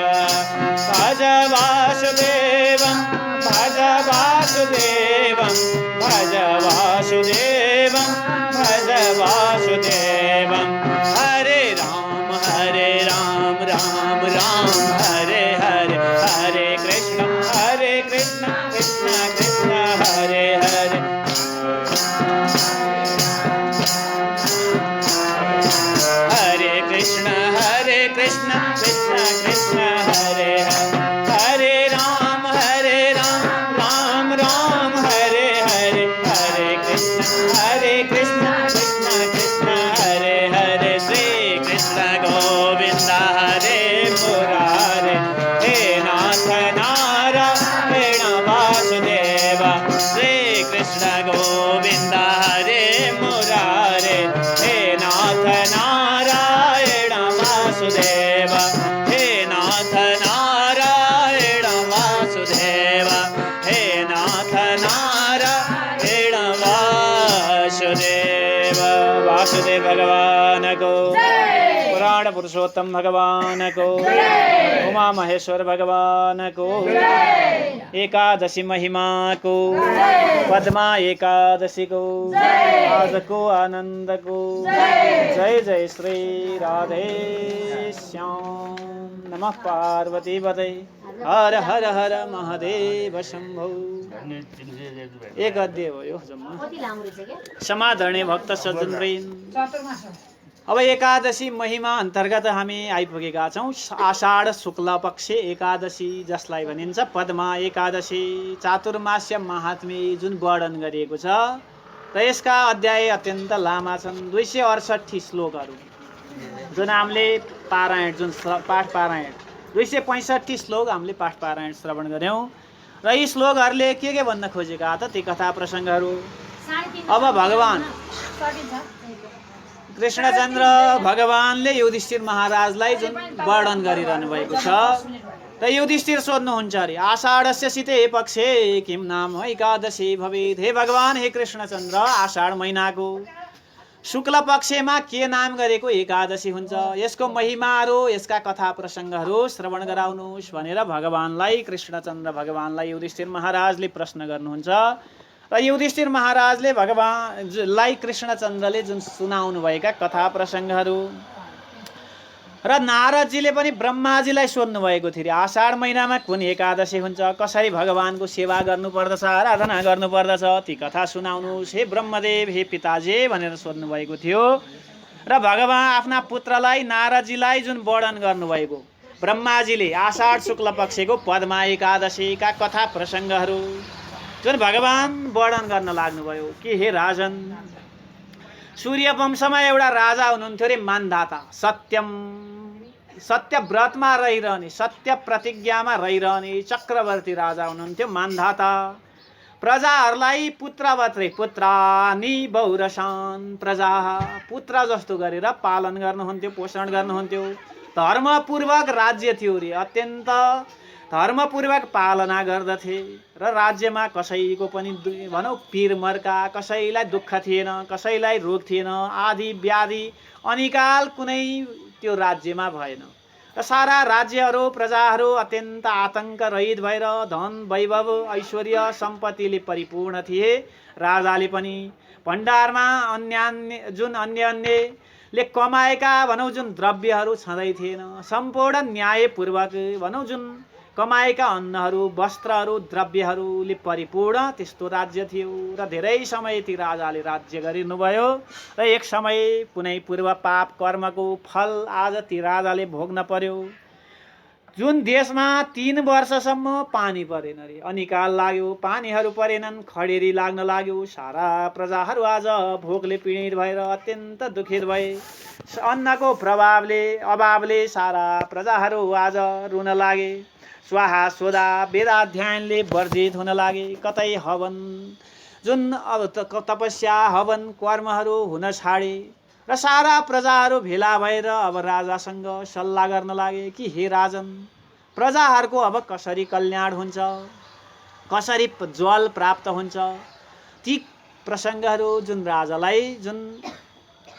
भज वासुदेवं भज वासुदेवं भज वासुदेवं भज वासुदेवं हरे राम राम राम हरे हरे हरे कृष्ण कृष्ण कृष्ण हरे हरे हरे कृष्ण कृष्ण कृष्ण हरे हरे हरे राम राम राम हरे हरे हरे कृष्ण कृष्ण कृष्ण हरे हरे श्री कृष्ण गोविंद हरे मुरारे हे नाथ नारायण वासुदेव श्री कृष्ण गोविंद हरे मुरारे हे नाथ नारायण वासुदेव हे नाथ नारायण वासुदेव हे नाथ नारायण वासुदेव वासुदेव भगवान को पुराण पुरुषोत्तम भगवान को उमा महेश्वर भगवान को एकादशी महिमा को पद्मा एकादशी को आज को आनंद को जय जय श्री राधे श्याम नमः पार्वती पते हर हर हर महादेव शंभो। एक अध्याय हो यो जम्मा समाधरणे भक्त सज्जन अब एकादशी महिमा अन्तर्गत हामी आइपुगेका छौँ। आषाढ शुक्ल पक्ष एकादशी जसलाई भनिन्छ पद्मा एकादशी। चातुर्मास्य महात्म्य जुन वर्णन गरिएको छ र यसका अध्याय अत्यन्त लामा छन्। 268 श्लोकहरू जुन हामीले पारायण जुन पाठ पारायण 265 श्लोक हामीले पाठ पारायण श्रवण गऱ्यौँ र यी श्लोकहरूले के भन्न खोजेका त ती कथा प्रसङ्गहरू। अब भगवान कृष्णचन्द्र भगवानले युधिष्ठिर महाराजलाई जुन वर्णन गरिरहनु भएको छ र युधिष्ठिर सोध्नुहुन्छ अरे आषाढस्य सिते पक्षे किम नाम एकादशी भवेत्। हे भगवान, हे कृष्णचन्द्र, आषाढ महिनाको शुक्ल पक्षमा के नाम गरेको एकादशी हुन्छ, यसको महिमाहरू यसका कथा प्रसङ्गहरू श्रवण गराउनुहोस् भनेर भगवानलाई कृष्णचन्द्र भगवानलाई युधिष्ठिर महाराजले प्रश्न गर्नुहुन्छ र युधिष्ठिर महाराजले भगवानलाई कृष्णचन्द्रले जुन सुनाउनु भएका कथा प्रसङ्गहरू र नारदजीले पनि ब्रह्माजीलाई सोध्नु भएको थियो आषाढ महिनामा कुन एकादशी हुन्छ, कसरी भगवानको सेवा गर्नुपर्दछ, आराधना गर्नुपर्दछ, ती कथा सुनाउनुहोस् हे ब्रह्मदेव, हे पिताजी भनेर सोध्नु भएको थियो। र भगवान आफ्ना पुत्रलाई नारदजीलाई जुन वर्णन गर्नुभएको ब्रह्माजीले आषाढ शुक्ल पक्षको पद्मा एकादशीका कथा प्रसङ्गहरू जुन भगवान वर्णन गर्न लाग्नुभयो कि हे राजन, सूर्य वंशमा एउटा राजा हुनुहुन्थ्यो रे मानधाता, सत्य व्रतमा रहिरहने, सत्य प्रतिज्ञामा रहिरहने चक्रवर्ती राजा हुनुहुन्थ्यो मानधाता। प्रजाहरूलाई पुत्रवत रे पुत्रानी बहुरसान, प्रजा पुत्र जस्तो गरेर पालन गर्नुहुन्थ्यो, पोषण गर्नुहुन्थ्यो। धर्मपूर्वक राज्य थियो रे, अत्यन्त धर्मपूर्वक पालना गर्दथे र राज्यमा कसैको पनि भनौँ पीर मर्का, कसैलाई दुःख थिएन, कसैलाई रोग थिएन, आदि व्याधि अनिकाल कुनै त्यो राज्यमा भएन र सारा राज्यहरू प्रजाहरू अत्यन्त आतंक रहित भएर धन वैभव ऐश्वर्य सम्पत्तिले परिपूर्ण थिए। राजाले पनि भण्डारमा अन्यले कमाएका भनौँ जुन द्रव्यहरू छँदै थिएन, सम्पूर्ण न्यायपूर्वक भनौँ जुन कमाएका अन्नहरू वस्त्रहरू द्रव्यहरूले परिपूर्ण त्यस्तो राज्य थियो र धेरै समय ती राजाले राज्य गरिनुभयो र एक समय कुनै पूर्व पाप कर्मको फल आज ती राजाले भोग्न पर्यो। जुन देशमा 3 वर्षसम्म पानी परेन रे, अनिकाल लाग्यो, पानीहरू परेनन्, खडेरी लाग्न लाग्यो, सारा प्रजाहरू आज भोकले पीडित भएर अत्यन्त दुखित भए। अन्नको अभावले सारा प्रजाहरू आज रुन लागे। स्वाहा स्वदा वेदाध्ययनले वर्जित हुन लागे। कतै हवन जुन अब तपस्या हवन कर्महरू हुन छाडे र सारा प्रजाहरू भेला भएर अब राजासँग सल्लाह गर्न लागे कि हे राजन, प्रजाहरूको अब कसरी कल्याण हुन्छ, कसरी जल प्राप्त हुन्छ, ती प्रसङ्गहरू जुन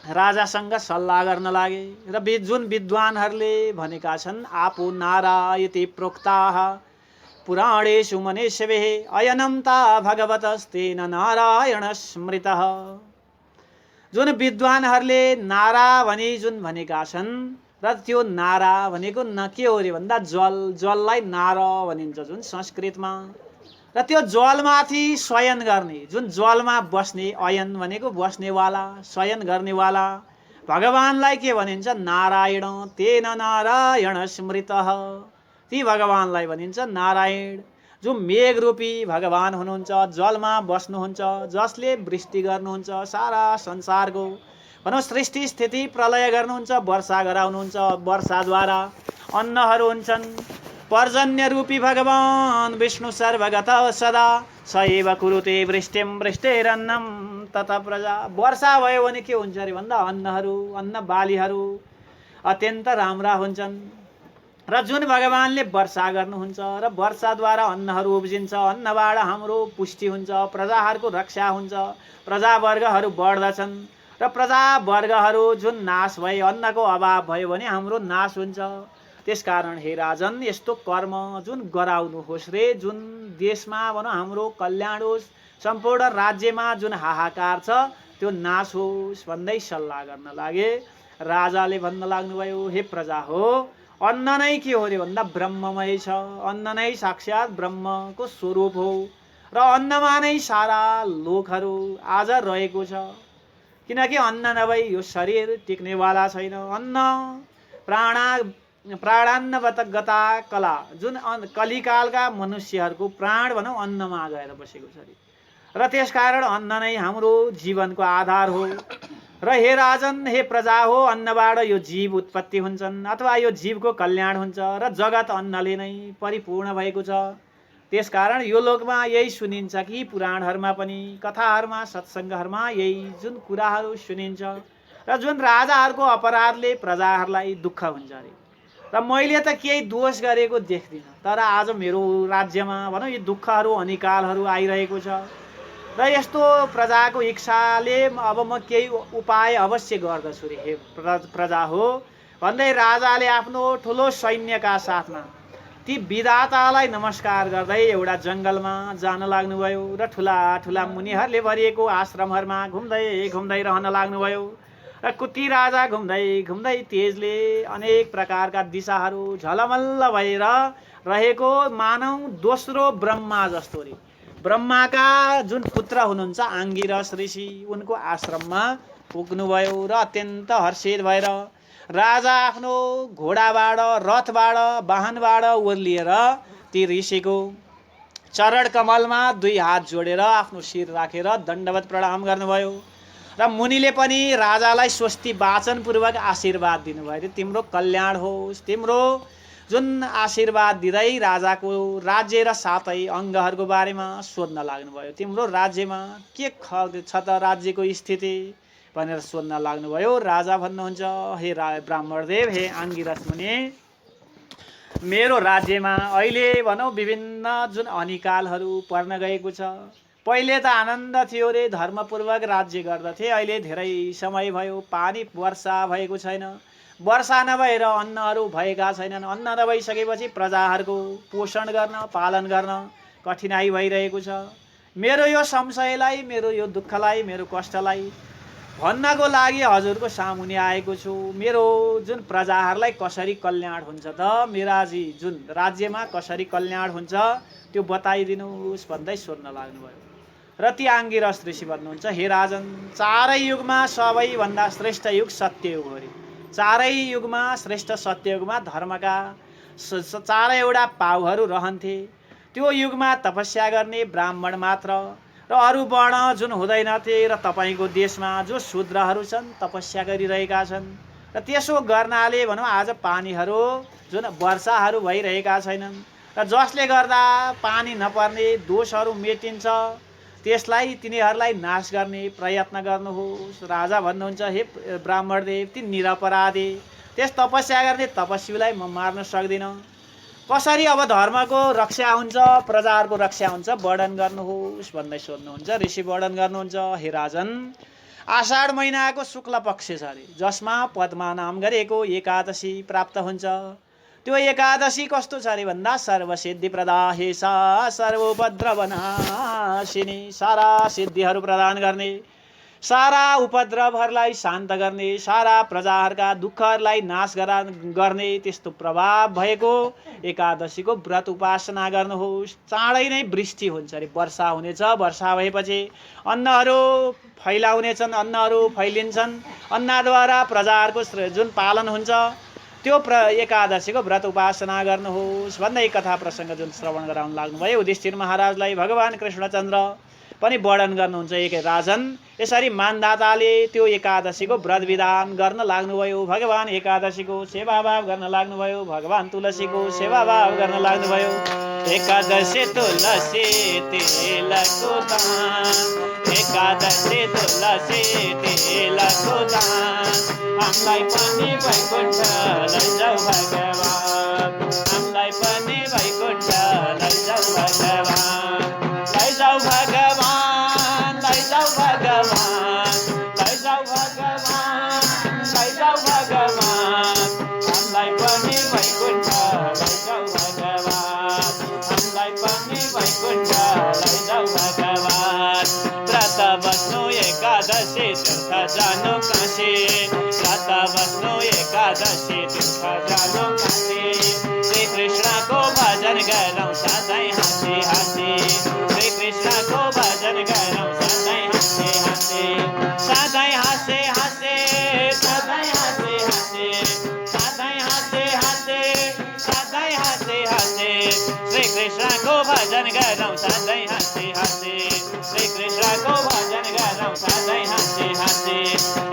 राजासँग सल्लाह गर्न लागे र जुन विद्वानहरूले भनेका छन् आपो नारायते प्रोक्ताः पुराणेषु मनीषिभिः अयनं ता भगवतस्तेन नारायण स्मृतः। जुन विद्वानहरूले नारा भनी जुन भनेका छन् र त्यो नारा भनेको न के हो रे भन्दा जललाई नार भनिन्छ जुन संस्कृतमा, र त्यो जलमाथि शयन गर्ने जुन जलमा बस्ने, अयन भनेको बस्नेवाला, शयन गर्नेवाला भगवानलाई के भनिन्छ नारायण। तेन नारायण स्मृतः, ती भगवानलाई भनिन्छ नारायण। जो मेघरूपी भगवान हुनुहुन्छ, जलमा बस्नुहुन्छ, जसले वृष्टि गर्नुहुन्छ, सारा संसारको भनौँ सृष्टि स्थिति प्रलय गर्नुहुन्छ, वर्षा गराउनुहुन्छ, वर्षाद्वारा अन्नहरू हुन्छन्। पर्जन्य रूपी भगवान विष्णु सर्वगत सदा सैव कुरुते वृष्टिं वृष्टिरन्नं तथा प्रजा। वर्षा भयो भने के हुन्छ अरे भन्दा अन्न बालीहरू अत्यन्त राम्रा हुन्छन् र जुन भगवानले वर्षा गर्नुहुन्छ र वर्षाद्वारा अन्नहरू उब्जिन्छ, अन्नबाट हाम्रो पुष्टि हुन्छ, प्रजाहरूको रक्षा हुन्छ, प्रजावर्गहरू बढ्दछन् र प्रजावर्गहरू जुन नाश भए, अन्नको अभाव भयो भने हाम्रो नाश हुन्छ। त्यसकारण हे राजन, यस्तो कर्म जुन गराउनुहोस् रे, जुन देशमा भनौँ हाम्रो कल्याण होस्, सम्पूर्ण राज्यमा जुन हाहाकार छ त्यो नाश होस् भन्दै सल्लाह गर्न लागे। राजाले भन्न लाग्नुभयो हे प्रजा हो, अन्न नै के हो रे भन्दा ब्रह्ममय छ, अन्न नै साक्षात ब्रह्मको स्वरूप हो र अन्नमा नै सारा लोकहरू आज रहेको छ। किनकि अन्न नभई यो शरीर टिक्नेवाला छैन। अन्न प्राणान्नवत गता कला, जुन कलिकालका मनुष्यहरूको प्राण भनौँ अन्नमा गएर बसेको छ र त्यसकारण अन्न नै हाम्रो जीवनको आधार हो। र हे राजन, हे प्रजा हो, अन्नबाट यो जीव उत्पत्ति हुन्छन् अथवा यो जीवको कल्याण हुन्छ र जगत अन्नले नै परिपूर्ण भएको छ। त्यसकारण यो लोकमा यही सुनिन्छ कि पुराणहरूमा पनि कथाहरूमा सत्सङ्गहरूमा यही जुन कुराहरू सुनिन्छ र जुन राजाहरूको अपराधले प्रजाहरूलाई दुःख हुन्छ अरे। र मैले त केही दोष गरेको देख्दिनँ, तर आज मेरो राज्यमा भनौँ यी दुःखहरू अनिकालहरू आइरहेको छ र यस्तो प्रजाको इच्छाले अब म केही उपाय अवश्य गर्दछु रे हे प्रजा हो भन्दै राजाले आफ्नो ठुलो सैन्यका साथमा ती विधातालाई नमस्कार गर्दै एउटा जङ्गलमा जान लाग्नुभयो र ठुला ठुला मुनिहरूले भरिएको आश्रमहरूमा घुम्दै घुम्दै रहन लाग्नुभयो। र ती राजा घुम्दै घुम्दै तेजले अनेक प्रकारका दिशाहरू झलमल्ल भएर रहेको मानौ दोस्रो ब्रह्मा जस्तो रे। ब्रह्माका जुन पुत्र हुनुहुन्छ आङ्गिरस ऋषि, उनको आश्रममा पुग्नुभयो र अत्यन्त हर्षित भएर राजा आफ्नो घोडाबाट रथबाट वाहनबाट ओर्लिएर ती ऋषिको चरण कमलमा 2 हात जोडेर आफ्नो शिर राखेर दण्डवत प्रणाम गर्नुभयो र मुनिले पनि राजालाई स्वस्ति वाचनपूर्वक आशीर्वाद दिनुभयो। तिम्रो कल्याण होस्, तिम्रो जुन आशीर्वाद दिँदै राजाको राज्य र सातै अङ्गहरूको बारेमा सोध्न लाग्नुभयो। तिम्रो राज्यमा के छ त राज्यको स्थिति भनेर सोध्न लाग्नुभयो। राजा भन्नुहुन्छ, हे ब्राह्मणदेव, हे आङ्गिरस मुनि, मेरो राज्यमा अहिले भनौँ विभिन्न जुन अनिकालहरू पर्न गएको छ। पहिले त आनन्द थियो रे, धर्मपूर्वक राज्य गर्दथे। अहिले धेरै समय भयो पानी वर्षा भएको छैन, वर्षा नभएर अन्नहरू भएका छैनन्। अन्न नभइसकेपछि प्रजाहरूको पोषण गर्न पालन गर्न कठिनाइ भइरहेको छ। मेरो यो संशयलाई, मेरो यो दुःखलाई, मेरो कष्टलाई भन्नको लागि हजुरको सामुने आएको छु। मेरो जुन प्रजाहरूलाई कसरी कल्याण हुन्छ त, मेराजी जुन राज्यमा कसरी कल्याण हुन्छ त्यो बताइदिनुहोस् भन्दै सोध्न लाग्नुभयो। र ती आङ्गिरस ऋषि भन्नुहुन्छ, हे राजन, चारै युगमा सबैभन्दा श्रेष्ठ युग सत्ययुग हो रे। चारै युगमा श्रेष्ठ सत्ययुगमा धर्मका चारैवटा पाउहरू रहन्थे। त्यो युगमा तपस्या गर्ने ब्राह्मण मात्र र अरू वर्ण जुन हुँदैनथे र तपाईँको देशमा जो शूद्रहरू छन् तपस्या गरिरहेका छन्। र त्यसो गर्नाले भनौँ आज पानीहरू जुन वर्षाहरू भइरहेका छैनन् र जसले गर्दा पानी नपर्ने दोषहरू मेटिन्छ, त्यसलाई तिनीहरूलाई नाश गर्ने प्रयत्न गर्नुहोस्। राजा भन्नुहुन्छ, हे ब्राह्मणदेव, ती निरपराधी त्यस तपस्या गर्ने तपस्वीलाई म मार्न सक्दिनँ। कसरी अब धर्मको रक्षा हुन्छ, प्रजाहरूको रक्षा हुन्छ, वर्णन गर्नुहोस् भन्दै सोध्नुहुन्छ। ऋषि वर्णन गर्नुहुन्छ, हे राजन, आषाढ महिनाको शुक्ल पक्ष छ अरे, जसमा पद्मा नाम गरेको एकादशी प्राप्त हुन्छ। त्यो एकादशी कस्तो छ अरे भन्दा सर्वसिद्धि प्रदा हेसा सर्वोपद्रवनाशिनी, सारा सिद्धिहरू प्रदान गर्ने, सारा उपद्रवहरूलाई शान्त गर्ने, सारा प्रजाहरूका दुःखहरूलाई नाश गर्ने त्यस्तो प्रभाव भएको एकादशीको व्रत उपासना गर्नुहोस्। चाँडै नै वृष्टि हुन्छ अरे, वर्षा हुनेछ। वर्षा भएपछि अन्नहरू फैलाउनेछन्, अन्नहरू फैलिन्छन्। अन्नद्वारा प्रजाहरूको जुन पालन हुन्छ त्यो एकादशीको व्रत उपासना गर्नुहोस् भन्दै कथा प्रसङ्ग जुन श्रवण गराउन लाग्नुभयो। युधिष्ठिर महाराजलाई भगवान् कृष्णचन्द्र पनि वर्णन गर्नुहुन्छ, एक राजन, यसरी मानदाताले त्यो एकादशीको व्रत विधान गर्न लाग्नुभयो। भगवान् एकादशीको सेवाभाव गर्न लाग्नुभयो, भगवान् तुलसीको सेवाभाव गर्न लाग्नुभयो। एकादशी तुलसी तिलको दान, एकादशी तुलसी तिलको दान, हामीलाई पनि वैकुण्ठ लैजाऊ भगवान्, हामीलाई पनि वैकुण्ठ लैजाऊ भगवान्, लैजाऊ भगवान्, लैजाऊ भगवान्, लैजाऊ भगवान्, लैजाऊ भगवान्, हामीलाई पनि वैकुण्ठ लैजाऊ भगवान्, हामीलाई पनि वैकुण्ठ लैजाऊ भगवान्। व्रत बस्नु एकादशी तीर्थ जानु काशी, व्रत बस्नु एकादशी तीर्थ जानु काशी, श्री कृष्णको भजन गरौँ सधैँ हाँसी हाँसी, श्री कृष्णको भजन गरौँ सधैँ हाँसी हाँसी, सधैँ हाँसी कृष्णको भजन गरौँ सधैँ हाँसी हाँसी श्री कृष्णको भजन गरौँ सधैँ हाँसी हाँसी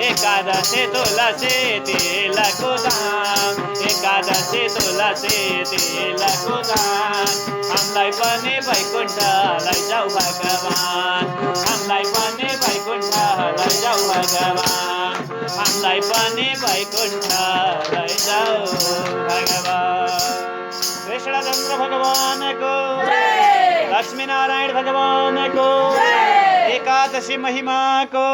एकादशी तुलसी तिलकको दाम एकादशी तुलसी तिलकको दाम हामीलाई पनि वैकुण्ठ लैजाऊ भगवान हामीलाई पनि वैकुण्ठ लैजाऊ भगवान हामीलाई पनि वैकुण्ठ लैजाऊ भगवान कृष्णचन्द्र भगवानको लक्ष्मीनारायण भगवानको एकादशी महिमाको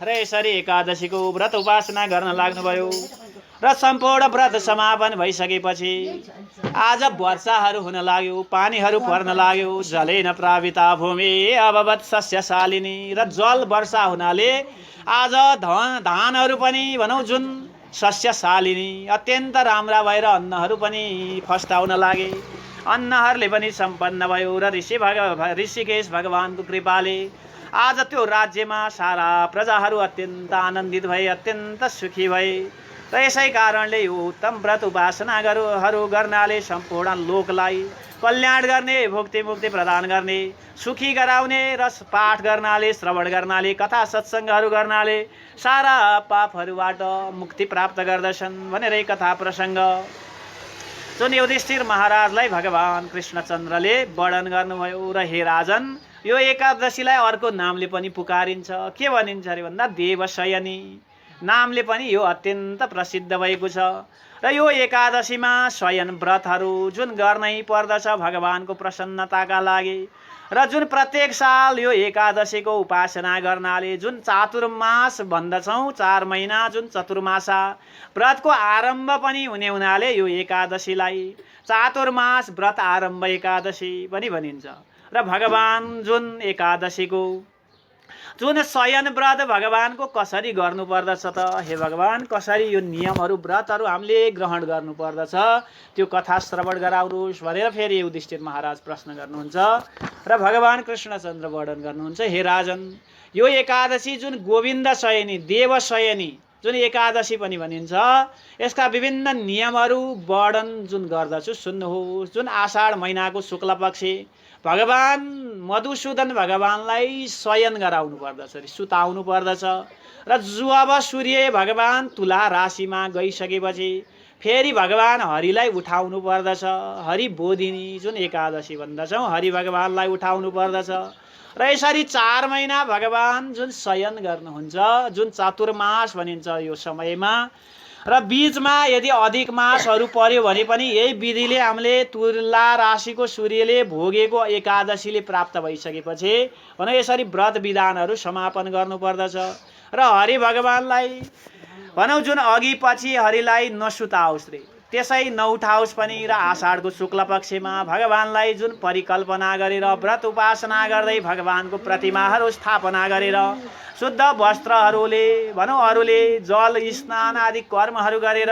र यसरी एकादशीको व्रत उपासना गर्न लाग्नुभयो र सम्पूर्ण व्रत समापन भइसकेपछि आज वर्षाहरू हुन लाग्यो पानीहरू पर्न लाग्यो जलेन प्राविता भूमि अभवत् सस्यशालिनी र जल वर्षा हुनाले आज धानहरू पनि भनौँ जुन सस्यशालिनी अत्यन्त राम्रा भएर अन्नहरू पनि फस्टाउन लागे अन्नहरूले पनि सम्पन्न भयो र ऋषिकेश भगवानको कृपाले आज त्यो राज्यमा सारा प्रजाहरू अत्यन्त आनन्दित भए अत्यन्त सुखी भए र यसै कारणले यो उत्तम व्रत उपासनाहरू गर्नाले सम्पूर्ण लोकलाई कल्याण गर्ने भुक्ति मुक्ति प्रदान गर्ने सुखी गराउने र पाठ गर्नाले श्रवण गर्नाले कथा सत्सङ्गहरू गर्नाले सारा पापहरूबाट मुक्ति प्राप्त गर्दछन् भनेर एक कथा प्रसङ्ग जुन युधिष्ठिर महाराजलाई भगवान कृष्णचन्द्रले वर्णन गर्नुभयो र हे राजन यो एकादशीलाई अर्को नामले पनि पुकारिन्छ के भनिन्छ अरे भन्दा देवशयनी नामले पनि यो अत्यन्त प्रसिद्ध भएको छ र यो एकादशीमा शयन व्रतहरू जुन गर्नै पर्दछ भगवानको प्रसन्नताका लागि र जुन प्रत्येक साल यो एकादशीको उपासना गर्नाले जुन चातुर्मास भन्दछौँ 4 महिना जुन चतुर्मासा व्रतको आरम्भ पनि हुनाले यो एकादशीलाई चातुर्मास व्रत आरम्भ एकादशी पनि भनिन्छ र भगवान जुन एकादशीको जुन शयन व्रत भगवानको कसरी गर्नुपर्दछ त हे भगवान कसरी यो नियमहरू व्रतहरू हामीले ग्रहण गर्नुपर्दछ त्यो कथा श्रवण गराउनुहोस् भनेर फेरि युधिष्ठिर महाराज प्रश्न गर्नुहुन्छ र भगवान कृष्णचन्द्र वर्णन गर्नुहुन्छ हे राजन यो एकादशी जुन गोविन्द शयनी देव शयनी जुन एकादशी पनि भनिन्छ यसका विभिन्न नियमहरू वर्णन जुन गर्दछु सुन्नुहोस् जुन आषाढ महिनाको शुक्ल पक्ष भगवान मधुसूदन भगवानलाई शयन गराउनु पर्दछ सुताउनु पर्दछ र जब सूर्य भगवान तुला राशिमा गइसकेपछि फेरि भगवान हरिलाई उठाउनु पर्दछ हरि बोधिनी जुन एकादशी भन्दछौँ हरि भगवानलाई उठाउनु पर्दछ र यसरी 4 महिना भगवान जुन शयन गर्नुहुन्छ जुन चातुर्मास भनिन्छ यो समयमा र बीचमा यदि अधिक मासहरू पर्यो भने पनि यही विधिले हामीले तुला राशिको सूर्यले भोगेको एकादशीले प्राप्त भइसकेपछि भने यसरी व्रत विधानहरू समापन गर्नुपर्दछ र हरि भगवानलाई भनौँ जुन अघि पछि हरिलाई नसुताओस् रे त्यसै नउठाओस् पनि र आषाढको शुक्ल पक्षमा भगवानलाई जुन परिकल्पना गरेर व्रत उपासना गर्दै भगवानको प्रतिमाहरू स्थापना गरेर शुद्ध वस्त्रहरूले भनौँ अरूले जल स्नान आदि कर्महरू गरेर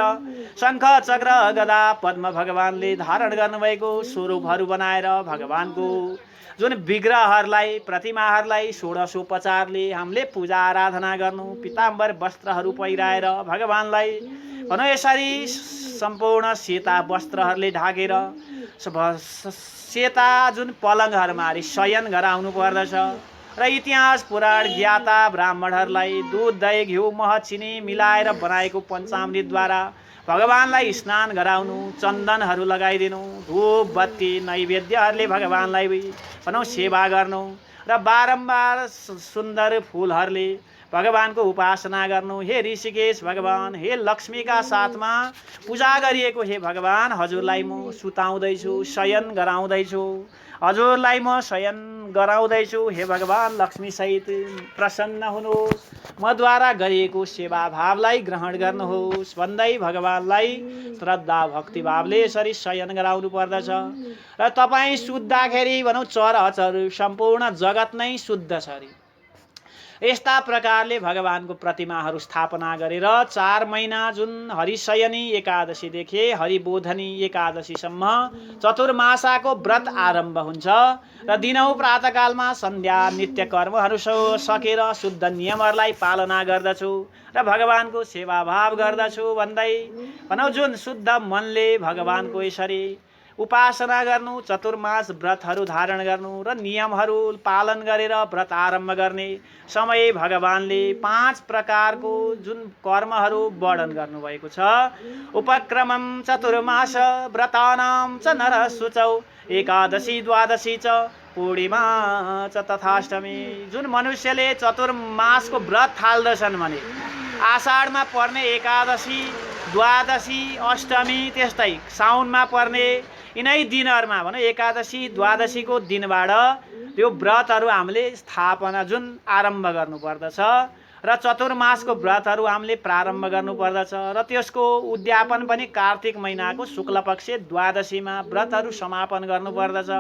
शङ्ख चक्र गदा पद्म भगवानले धारण गर्नुभएको स्वरूपहरू बनाएर भगवानको जुन विग्रहहरूलाई प्रतिमाहरूलाई षोडशोपचारले हामीले पूजा आराधना गर्नु पिताम्बर वस्त्रहरू पहिराएर भगवानलाई भनौँ यसरी सम्पूर्ण सेता वस्त्रहरूले ढाकेर सेता जुन पलङहरूमा शयन गराउनु पर्दछ र इतिहास पुराण ज्ञाता ब्राह्मणहरूलाई दूध दही घिउ मह चिनी मिलाएर बनाएको पञ्चामृतद्वारा भगवानलाई स्नान गराउनु चन्दनहरू लगाइदिनु धूप बत्ती नैवेद्यहरूले भगवानलाई भनौँ सेवा गर्नु र बारम्बार सुन्दर फुलहरूले भगवानको उपासना गर्नु हे ऋषिकेश भगवान हे लक्ष्मीका साथमा पूजा गरिएको हे भगवान हजुरलाई म सुताउँदैछु शयन गराउँदैछु हजुरलाई म शयन गराउँदैछु हे भगवान लक्ष्मी सहित प्रसन्न हुनुहोस् मद्वारा गरिएको सेवा भावलाई ग्रहण गर्नुहोस् भन्दै भगवानलाई श्रद्धा भक्ति भावले यसरी शयन गराउनु पर्दछ र तपाईँ सुत्दाखेरि भनौँ चराचर सम्पूर्ण जगत नै शुद्ध छ अरे यस्ता प्रकारले भगवानको प्रतिमाहरू स्थापना गरेर 4 महिना जुन हरिशयनी एकादशीदेखि हरिबोधनी एकादशीसम्म चतुर्मासाको व्रत आरम्भ हुन्छ र दिनौँ प्रातःकालमा सन्ध्या नित्य कर्महरू सकेर शुद्ध नियमहरूलाई पालना गर्दछु र भगवानको सेवा भाव गर्दछु भन्दै भनौँ जुन शुद्ध मनले भगवानको यसरी उपासना गर्नु, चतुर्मास व्रतहरू धारण गर्नु र नियमहरू पालन गरेर व्रत आरम्भ गर्ने समय भगवानले 5 प्रकारको जुन कर्महरू वर्णन गर्नुभएको छ। उपक्रमं चतुर्मास व्रतानां च नरसुचौ एकादशी द्वादशी च पूर्णिमा च तथाष्टमी। जुन मनुष्यले चतुर्मासको व्रत थाल्दछन् भने आषाढमा पर्ने एकादशी, द्वादशी, अष्टमी, त्यस्तै साउनमा पर्ने यिनै दिनहरुमा भनौं एकादशी द्वादशीको दिनबाट त्यो व्रतहरू हामीले स्थापना जुन आरम्भ गर्नुपर्दछ र चतुर्मासको व्रतहरू हामीले प्रारम्भ गर्नुपर्दछ र त्यसको उद्यापन पनि कार्तिक महिनाको शुक्ल पक्ष द्वादशीमा व्रतहरू समापन गर्नुपर्दछ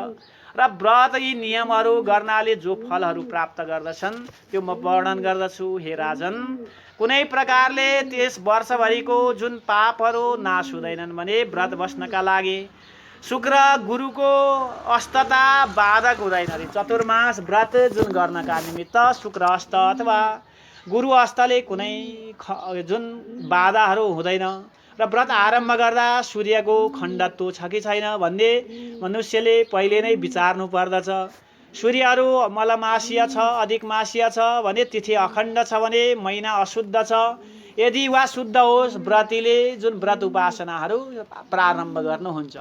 र व्रत यी नियमहरू गर्नाले जो फलहरू प्राप्त गर्दछन् त्यो म वर्णन गर्दछु। हे राजन, कुनै प्रकारले त्यस वर्षभरिको जुन पापहरू नाश हुँदैनन् भने व्रत बस्नका लागि शुक्र गुरुको अस्तता बाधक हुँदैन रे। चतुर्मास व्रत जुन गर्नका निमित्त शुक्र अस्त अथवा गुरु अस्तले कुनै जुन बाधाहरू हुँदैन र व्रत आरम्भ गर्दा सूर्यको खण्डत्व छ कि छैन भन्ने मनुष्यले पहिले नै विचार्नु पर्दछ। सूर्यहरू मलमासीय छ, अधिकमासीय छ भने तिथि अखण्ड छ भने महिना अशुद्ध छ। यदि वा शुद्ध होस् व्रतीले जुन व्रत उपासनाहरू प्रारम्भ गर्नुहुन्छ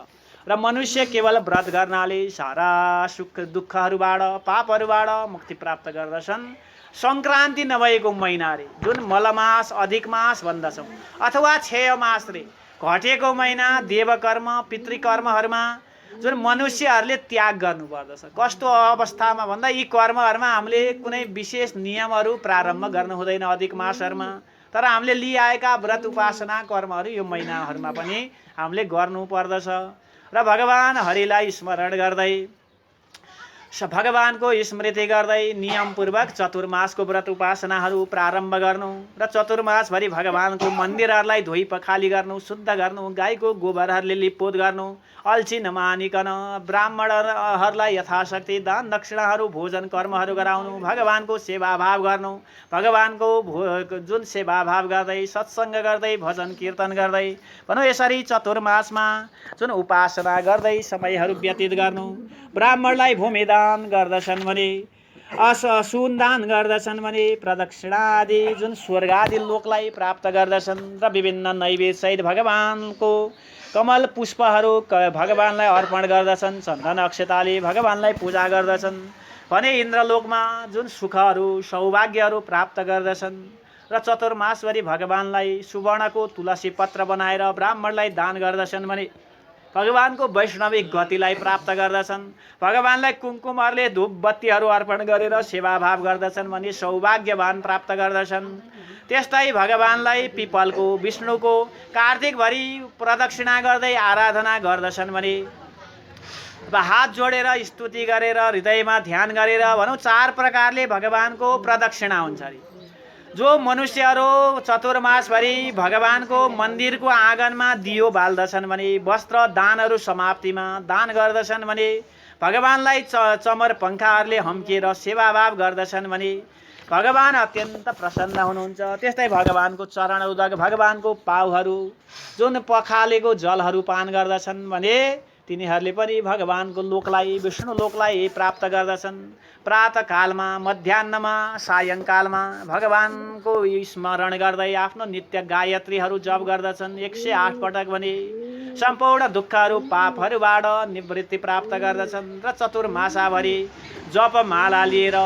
र मनुष्य केवल व्रत गर्नाले सारा सुख दुःखहरूबाट पापहरूबाट मुक्ति प्राप्त गर्दछन्। संक्रान्ति नभएको महिना रे जुन मलमास अधिकमास भन्दछौँ अथवा क्षय मास रे घटेको महिना देवकर्म पितृकर्महरूमा जुन मनुष्यहरूले त्याग गर्नुपर्दछ। कस्तो अवस्थामा भन्दा यी कर्महरूमा हामीले कुनै विशेष नियमहरू प्रारम्भ गर्नु हुँदैन अधिक मासहरूमा, तर हामीले लिआएका व्रत उपासना कर्महरू यो महिनाहरूमा पनि हामीले गर्नुपर्दछ र भगवान हरिलाई स्मरण गर्दै भगवानको स्मृति गर्दै नियमपूर्वक चतुर्मासको व्रत उपासनाहरू प्रारम्भ गर्नु र चतुर्मासभरि भगवानको मन्दिरहरूलाई धोइ पखाली गर्नु, शुद्ध गर्नु, गाईको गोबरहरूले लिपपोत गर्नु, अल्छी नमानिकन ब्राह्मणहरूलाई यथाशक्ति दान दक्षिणाहरू भोजन कर्महरू गराउनु, भगवानको सेवाभाव गर्नु, भगवानको जुन सेवाभाव गर्दै सत्सङ्ग गर्दै भजन कीर्तन गर्दै भनौँ यसरी चतुर्मासमा जुन उपासना गर्दै समयहरू व्यतीत गर्नु। ब्राह्मणलाई भूमिदान गर्दछन् भने सुनदान गर्दछन् भने प्रदक्षिणा आदि जुन स्वर्ग आदि लोकलाई प्राप्त गर्दछन् र विभिन्न नैवेद्य सहित भगवानको कमल पुष्पहरू भगवानलाई अर्पण गर्दछन्। चन्दन अक्षताले भगवानलाई पूजा गर्दछन् भने इन्द्रलोकमा जुन सुखहरू सौभाग्यहरू प्राप्त गर्दछन् र चतुर्मासभरि भगवानलाई सुवर्णको तुलसी पत्र बनाएर ब्राह्मणलाई दान गर्दछन् भने भगवानको वैष्णविक गतिलाई प्राप्त गर्दछन्। भगवानलाई कुमकुमहरूले धूप बत्तीहरू अर्पण गरेर सेवाभाव गर्दछन् भने सौभाग्यवान प्राप्त गर्दछन्। त्यस्तै भगवानलाई पिपलको विष्णुको कार्तिकभरि प्रदक्षिणा गर्दै आराधना गर्दछन् भने हात जोडेर स्तुति गरेर हृदयमा ध्यान गरेर भनौँ 4 प्रकारले भगवानको प्रदक्षिणा हुन्छ अरे। जो मनुष्यहरू चतुर्मासभरि भगवानको मन्दिरको आँगनमा दियो बाल्दछन् भने वस्त्र दानहरू समाप्तिमा दान गर्दछन् भने भगवानलाई चमर पङ्खाहरूले हम्किएर सेवाभाव गर्दछन् भने भगवान अत्यन्त प्रसन्न हुनुहुन्छ। त्यस्तै भगवानको चरण उदक भगवानको पाउहरू जुन पखालेको जलहरू पान गर्दछन् भने तिनीहरूले पनि भगवानको लोकलाई विष्णु लोकलाई प्राप्त गर्दछन्। प्रातःकालमा मध्याह्नमा सायङ्कालमा भगवानको स्मरण गर्दै आफ्नो नित्य गायत्रीहरू जप गर्दछन् 108 पटक भने सम्पूर्ण दुःखहरू पापहरूबाट निवृत्ति प्राप्त गर्दछन् र चतुर्मासाभरि जपमाला लिएर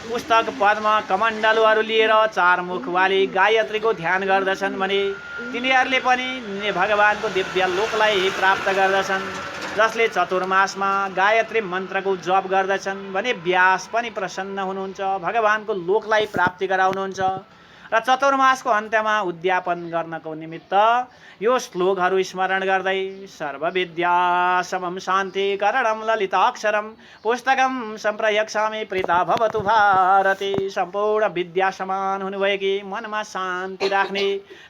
पुस्तक पद्म कमण्डलुहरू लिएर 4 मुखवाली गायत्रीको ध्यान गर्दछन् भने तिनीहरूले पनि भगवानको दिव्य लोकलाई प्राप्त गर्दछन्। जसले चतुर्मासमा गायत्री मन्त्रको जप गर्दछन् भने व्यास पनि प्रसन्न हुनुहुन्छ, भगवानको लोकलाई प्राप्ति गराउनुहुन्छ र चतुर्मासको अन्त्यमा उद्यापन गर्नको निमित्त यो श्लोकहरू स्मरण गर्दै सर्वविद्या समं शान्ति करणं ललिताक्षरं पुस्तकं सम्प्रयक्षामि प्रीता भवतु भारती। सम्पूर्ण विद्या समान हुनुभएकी मनमा शान्ति राख्ने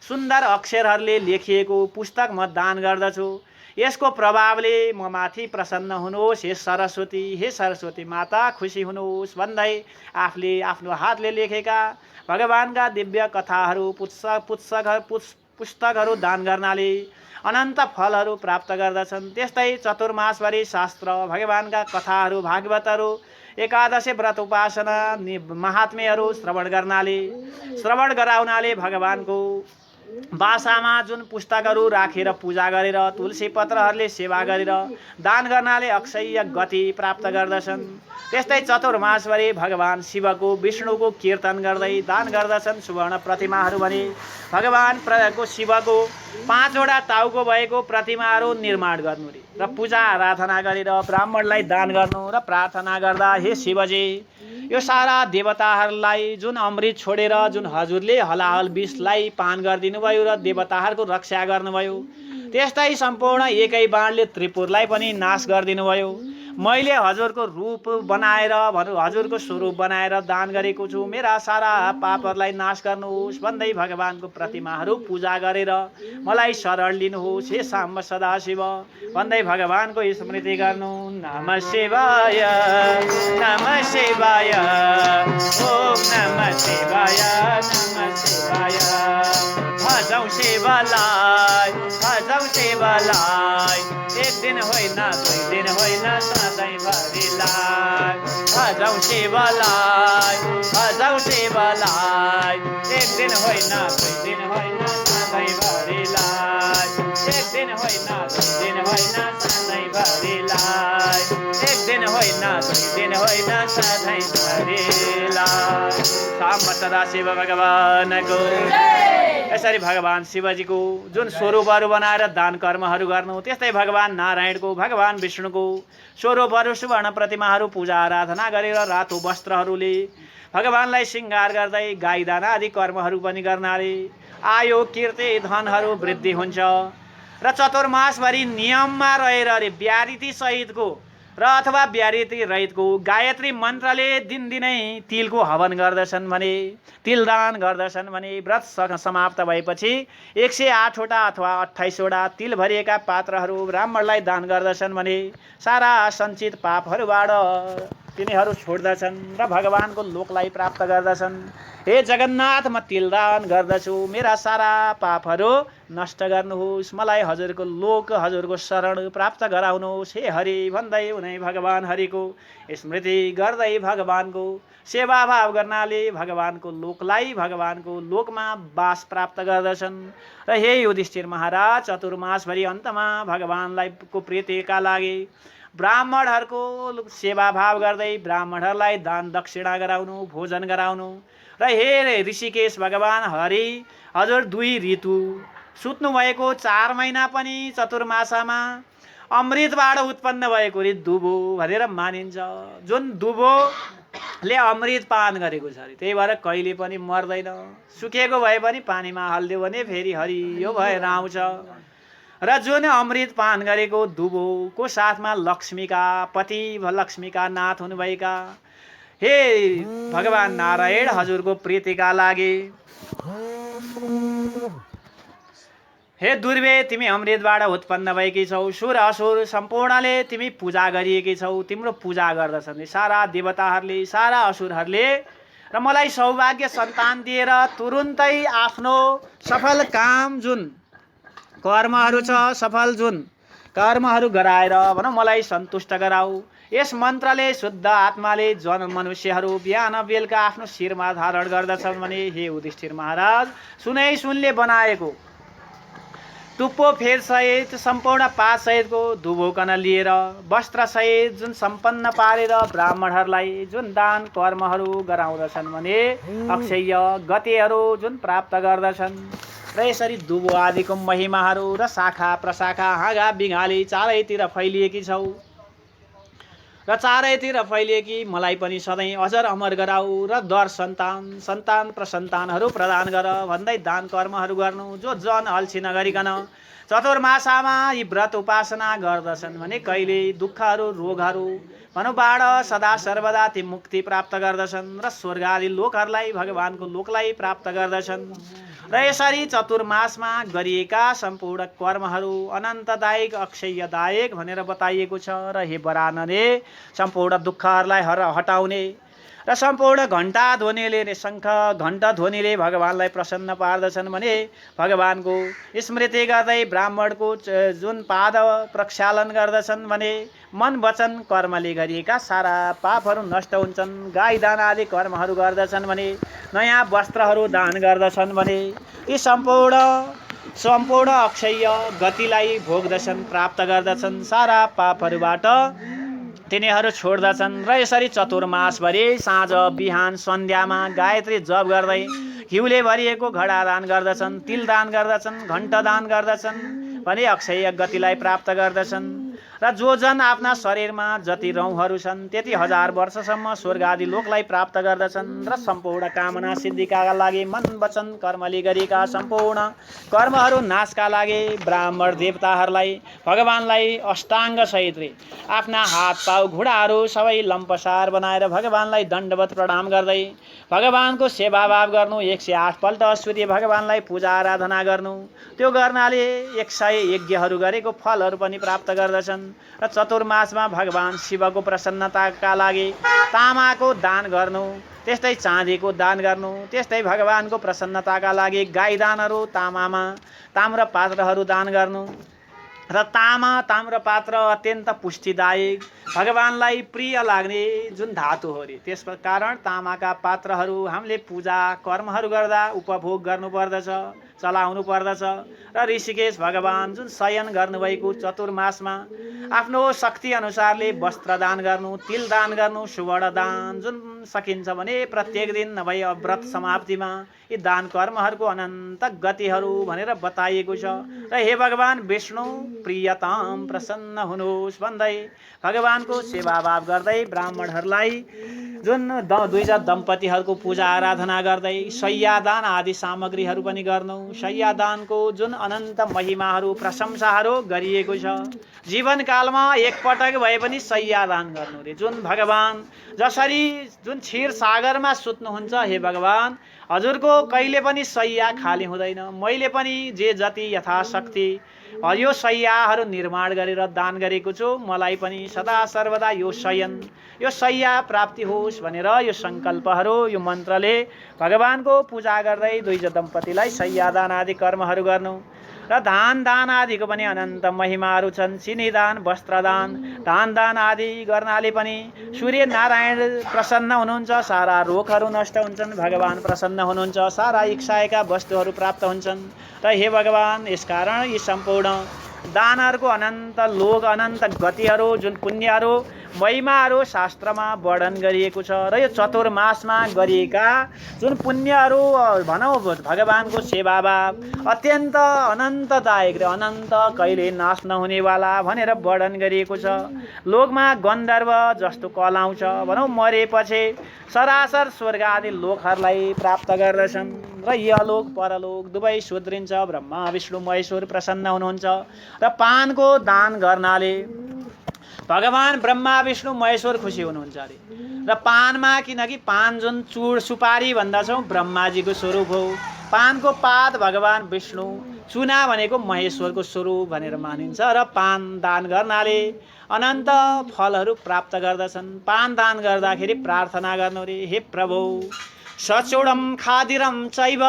सुन्दर अक्षरहरूले लेखिएको पुस्तक म दान गर्दछु। यसको प्रभावले म माथि प्रसन्न हुनुहोस् हे सरस्वती माता खुसी हुनुहोस् भन्दै आफूले आफ्नो हातले लेखेका भगवानका दिव्य कथाहरू पुस्तकहरू दान गर्नाले अनन्त फलहरू प्राप्त गर्दछन्। त्यस्तै चतुर्मासभरि शास्त्र भगवानका कथाहरू भागवतहरू एकादशी व्रत उपासना महात्म्यहरू श्रवण गराउनाले भगवानको बासामा जुन पुस्तकहरू राखेर पूजा गरेर तुलसी पत्रहरूले सेवा गरेर दान गर्नाले अक्षय गति प्राप्त गर्दछन्। त्यस्तै चतुर्मासभरि भगवान शिवको विष्णुको कीर्तन गर्दै दान गर्दछन्। सुवर्ण प्रतिमाहरू भने भगवान शिवको 5 वटा टाउको भएको प्रतिमाहरू निर्माण गर्नु र पूजा आराधना गरेर ब्राह्मणलाई दान गर्नु र प्रार्थना गर्दा हे शिवजी यो सारा देवताहरूलाई जुन अमृत छोडेर जुन हजुरले हलाहल विषलाई पान गरिदिनु भयो र देवताहरूको रक्षा गर्नुभयो, त्यस्तै सम्पूर्ण एकै बाणले त्रिपुरलाई पनि नाश गरिदिनु भयो। मैले हजुरको रूप बनाएर हजुरको स्वरूप बनाएर दान गरेको छु, मेरा सारा पापहरूलाई नाश गर्नुहोस् भन्दै भगवानको प्रतिमाहरू पूजा गरेर मलाई शरण लिनुहोस् हे साम्ब सदाशिव भन्दै भगवानको स्मृति गर्नु। नमः शिवाय नमः शिवाय ओम नमः शिवाय नमः शिवाय। भजौ शिवलाई भजौ शिवलाई, एक दिन होइन दुई दिन होइन सधैँभरिलाई। भजौ शिवलाई भजौ शिवलाई, एक दिन होइन दुई दिन होइन सधैँभरिलाई। एक दिन होइन दुई दिन होइन सधैँभरिलाई। एक दिन होइन दुई दिन होइन सधैँभरिलाई। साम्ब सदाशिव भगवानको। यसरी भगवान शिवजीको जुन स्वरूपहरू बनाएर दान कर्महरू गर्नु, त्यस्तै भगवान नारायणको भगवान विष्णुको स्वरूपहरू सुवर्ण प्रतिमाहरू पूजा आराधना गरेर रातो वस्त्रहरूले भगवानलाई श्रृङ्गार गर्दै गाईदान आदि कर्महरू पनि गर्नाले आयो कीर्ति धनहरू वृद्धि हुन्छ। र चतुर्मासभरि नियममा रहेर ब्यारिती सहितको र अथवा ब्यारिती रहितको गायत्री मन्त्रले दिनदिनै तिलको हवन गर्दछन् भने, तिलदान गर्दछन् भने व्रत समाप्त भएपछि 108 वटा अथवा 28 वटा तिल भरिएका पात्रहरू ब्राह्मणलाई दान गर्दछन् भने सारा सञ्चित पापहरूबाट तिनीहरू छोड्दछन् र भगवानको लोकलाई प्राप्त गर्दछन्। हे जगन्नाथ, म तिलदान गर्दछु, मेरा सारा पापहरू नष्ट गर्नुहोस्, मलाई हजुरको लोक हजुरको शरण प्राप्त गराउनुहोस् हे हरि भन्दै उनै भगवान हरिको स्मृति गर्दै भगवानको सेवा भाव गर्नाले भगवानको लोकमा वास प्राप्त गर्दछन्। र हे युधिष्ठिर महाराज, चतुर्मासभरि अन्तमा भगवानलाई को प्रीतिका लागि ब्राह्मणहरूको सेवा भाव गर्दै ब्राह्मणहरूलाई दान दक्षिणा गराउनु, भोजन गराउनु। र हे ऋषिकेश भगवान हरि, हजुर 2 ऋतु सुत्नु भएको 4 महिना पनि चतुर्मासमा अमृतबाट उत्पन्न भएको रे दुबो भनेर मानिन्छ। जुन दुबोले अमृत पान गरेको छ अरे, त्यही भएर कहिले पनि मर्दैन। सुकेको भए पनि पानीमा हालिदियो भने फेरि हरियो भएर आउँछ। र जुन अमृत पान गरेको दुबोको साथमा लक्ष्मीका पति लक्ष्मीका नाथ हुनुभएका हे भगवान नारायण, हजुरको प्रीतिका लागि हे दुर्वे, तिमी अमृतबाट उत्पन्न भएकी छौ, सुर असुर सम्पूर्णले तिमी पूजा गरिएकी छौ, तिम्रो पूजा गर्दछन् सारा देवताहरूले सारा असुरहरूले। र मलाई सौभाग्य सन्तान दिएर तुरुन्तै आफ्नो सफल काम जुन कर्महरू छ, सफल जुन कर्महरू गराएर भनौँ मलाई सन्तुष्ट गराऊ। यस मन्त्रले शुद्ध आत्माले जन मनुष्यहरू बिहान बेलुका आफ्नो शिरमा धारण गर्दछन् भने हे युधिष्ठिर महाराज, सुनले बनाएको टुप्पो फेर सहित सम्पूर्ण पात सहितको दुबोकन लिएर वस्त्र सहित जुन सम्पन्न पारेर ब्राह्मणहरूलाई जुन दान कर्महरू गराउँदछन् भने अक्षय गतिहरू जुन प्राप्त गर्दछन्। र यसरी दुबो आदिको महिमाहरू र शाखा प्रशाखा हाँगा बिगाली चारैतिर फैलिएकी छौ र चारैतिर फैलिएकी मलाई पनि सधैँ अजर अमर गराऊ र दर सन्तान प्रसन्तानहरू प्रदान गर भन्दै दान कर्महरू गर्नु। जो जन अल्छी नगरिकन चतुर्मासामा यी व्रत उपासना गर्दछन् भने कहिले दुःखहरू रोगहरू भनौँबाट सदा सर्वदा ती मुक्ति प्राप्त गर्दछन् र स्वर्ग आदि लोकहरूलाई भगवानको लोकलाई प्राप्त गर्दछन्। र यसरी चतुर्मासमा गरिएका सम्पूर्ण कर्महरू अनन्तदायक अक्षयदायक भनेर बताइएको छ। र हे वरानने, सम्पूर्ण दुःखहरूलाई हटाउने र सम्पूर्ण घण्टा ध्वनिले शङ्ख घण्टा ध्वनिले भगवानलाई प्रसन्न पार्दछन् भने भगवानको स्मृति गर्दै ब्राह्मणको जुन पाद प्रक्षालन गर्दछन् भने मन वचन कर्मले गरिएका सारा पापहरू नष्ट हुन्छन्। गाई दान आदि कर्महरू गर्दछन् भने नयाँ वस्त्रहरू दान गर्दछन् भने यी सम्पूर्ण अक्षय गतिलाई भोग्दछन्, प्राप्त गर्दछन्, सारा पापहरूबाट तिनीहरू छोड्दछन्। र यसरी चतुर्मासभरि साँझ बिहान सन्ध्यामा गायत्री जप गर्दै घिउले भरिएको घडा दान गर्दछन्, तिल दान गर्दछन्, घण्ट दान गर्दछन् भने अक्षय गतिलाई प्राप्त गर्दछन्। र जो जन आफ्ना शरीरमा जति रौँहरू छन् त्यति 1000 वर्षसम्म स्वर्ग आदि लोकलाई प्राप्त गर्दछन्। र सम्पूर्ण कामना सिद्धिका लागि मन वचन कर्मले गरेका सम्पूर्ण कर्महरू नाशका लागि ब्राह्मण देवताहरूलाई भगवानलाई अष्टाङ्ग सहित आफ्ना हात पाउ घुँडाहरू सबै लम्पसार बनाएर भगवानलाई दण्डवत प्रणाम गर्दै भगवानको सेवाभाव गर्नु। 108 पल्ट सूर्य भगवानलाई पूजा आराधना गर्नु। त्यो गर्नाले 100 यज्ञहरू गरेको फलहरू पनि प्राप्त गर्दछन्। र चतुर्मासमा भगवान शिवको प्रसन्नताका लागि तामाको दान गर्नु, त्यस्तै चाँदीको दान गर्नु, त्यस्तै भगवानको प्रसन्नताका लागि गाई दानहरू, ताम्र पात्रहरू दान गर्नु। र ताम्र पात्र अत्यन्त पुष्टिदायक भगवानलाई प्रिय लाग्ने जुन धातु हो रे, त्यस कारण तामाका पात्रहरू हामीले पूजा कर्महरू गर्दा उपभोग गर्नुपर्दछ, चलाउनु पर्दछ। र ऋषिकेश भगवान जुन शयन गर्नुभएको चतुर्मासमा आफ्नो शक्ति अनुसारले वस्त्र दान गर्नु, तिल दान गर्नु, सुवर्ण दान जुन सकिन्छ भने प्रत्येक दिन नभए व्रत समाप्तिमा यी दान कर्महरूको अनन्त गतिहरू भनेर बताइएको छ। र हे भगवान विष्णु प्रियताम प्रसन्न हुनुहोस् भन्दै भगवानको सेवाभाव गर्दै ब्राह्मणहरूलाई जुन दुईजना दम्पतिहरूको पूजा आराधना गर्दै शय्यादान आदि सामग्रीहरू पनि गर्नु। शय्यादानको जुन अनन्त महिमाहरू प्रशंसाहरू गरिएको छ। जीवनकालमा एकपटक भए पनि शय्यादान गर्नु रे। जुन भगवान जसरी जुन क्षीर सागरमा सुत्नुहुन्छ, हे भगवान हजुरको कहिले पनि शय्या खाली हुँदैन। मैले पनि जे जति यथाशक्ति यो शय्याहरू निर्माण गरेर दान गरेको छु। मलाई पनि सदा सर्वदा यो शय्या प्राप्ति होस् भनेर यो सङ्कल्पहरू यो मन्त्रले भगवानको पूजा गर्दै दुईजना दम्पतिलाई शय्यादान आदि कर्महरू गर्नु। र दान आदिको पनि अनन्त महिमाहरू छन्। सिनीदान, वस्त्रदान, दान आदि गर्नाले पनि सूर्य नारायण प्रसन्न हुनुहुन्छ, सारा रोगहरू नष्ट हुन्छन्, भगवान प्रसन्न हुनुहुन्छ, सारा इच्छाएका वस्तुहरू प्राप्त हुन्छन्। र हे भगवान यसकारण यी सम्पूर्ण दानहरूको अनन्त गतिहरू जुन पुण्यहरू महिमाहरू शास्त्रमा वर्णन गरिएको छ। र यो चतुर्मासमा गरिएका जुन पुण्यहरू भनौँ भगवानको सेवाभाव अत्यन्त अनन्तदायक र अनन्त कहिले नाश नहुनेवाला भनेर वर्णन गरिएको छ। लोकमा गन्धर्व जस्तो कलाउँछ भनौँ, मरेपछि सरासर स्वर्ग आदि लोकहरूलाई प्राप्त गर्दछन्। र यलोक परलोक दुवै सुध्रिन्छ। ब्रह्मा विष्णु महेश्वर प्रसन्न हुनुहुन्छ। र पानको दान गर्नाले भगवान ब्रह्मा विष्णु महेश्वर खुसी हुनुहुन्छ अरे। र पानमा किनकि पान जुन चुड सुपारी भन्दछौँ ब्रह्माजीको स्वरूप हो। पानको पात भगवान विष्णु, चुना भनेको महेश्वरको स्वरूप भनेर मानिन्छ। र पान दान गर्नाले अनन्त फलहरू प्राप्त गर्दछन्। पान दान गर्दाखेरि प्रार्थना गर्नु रे, हे प्रभु सचूडम खादिरम चैव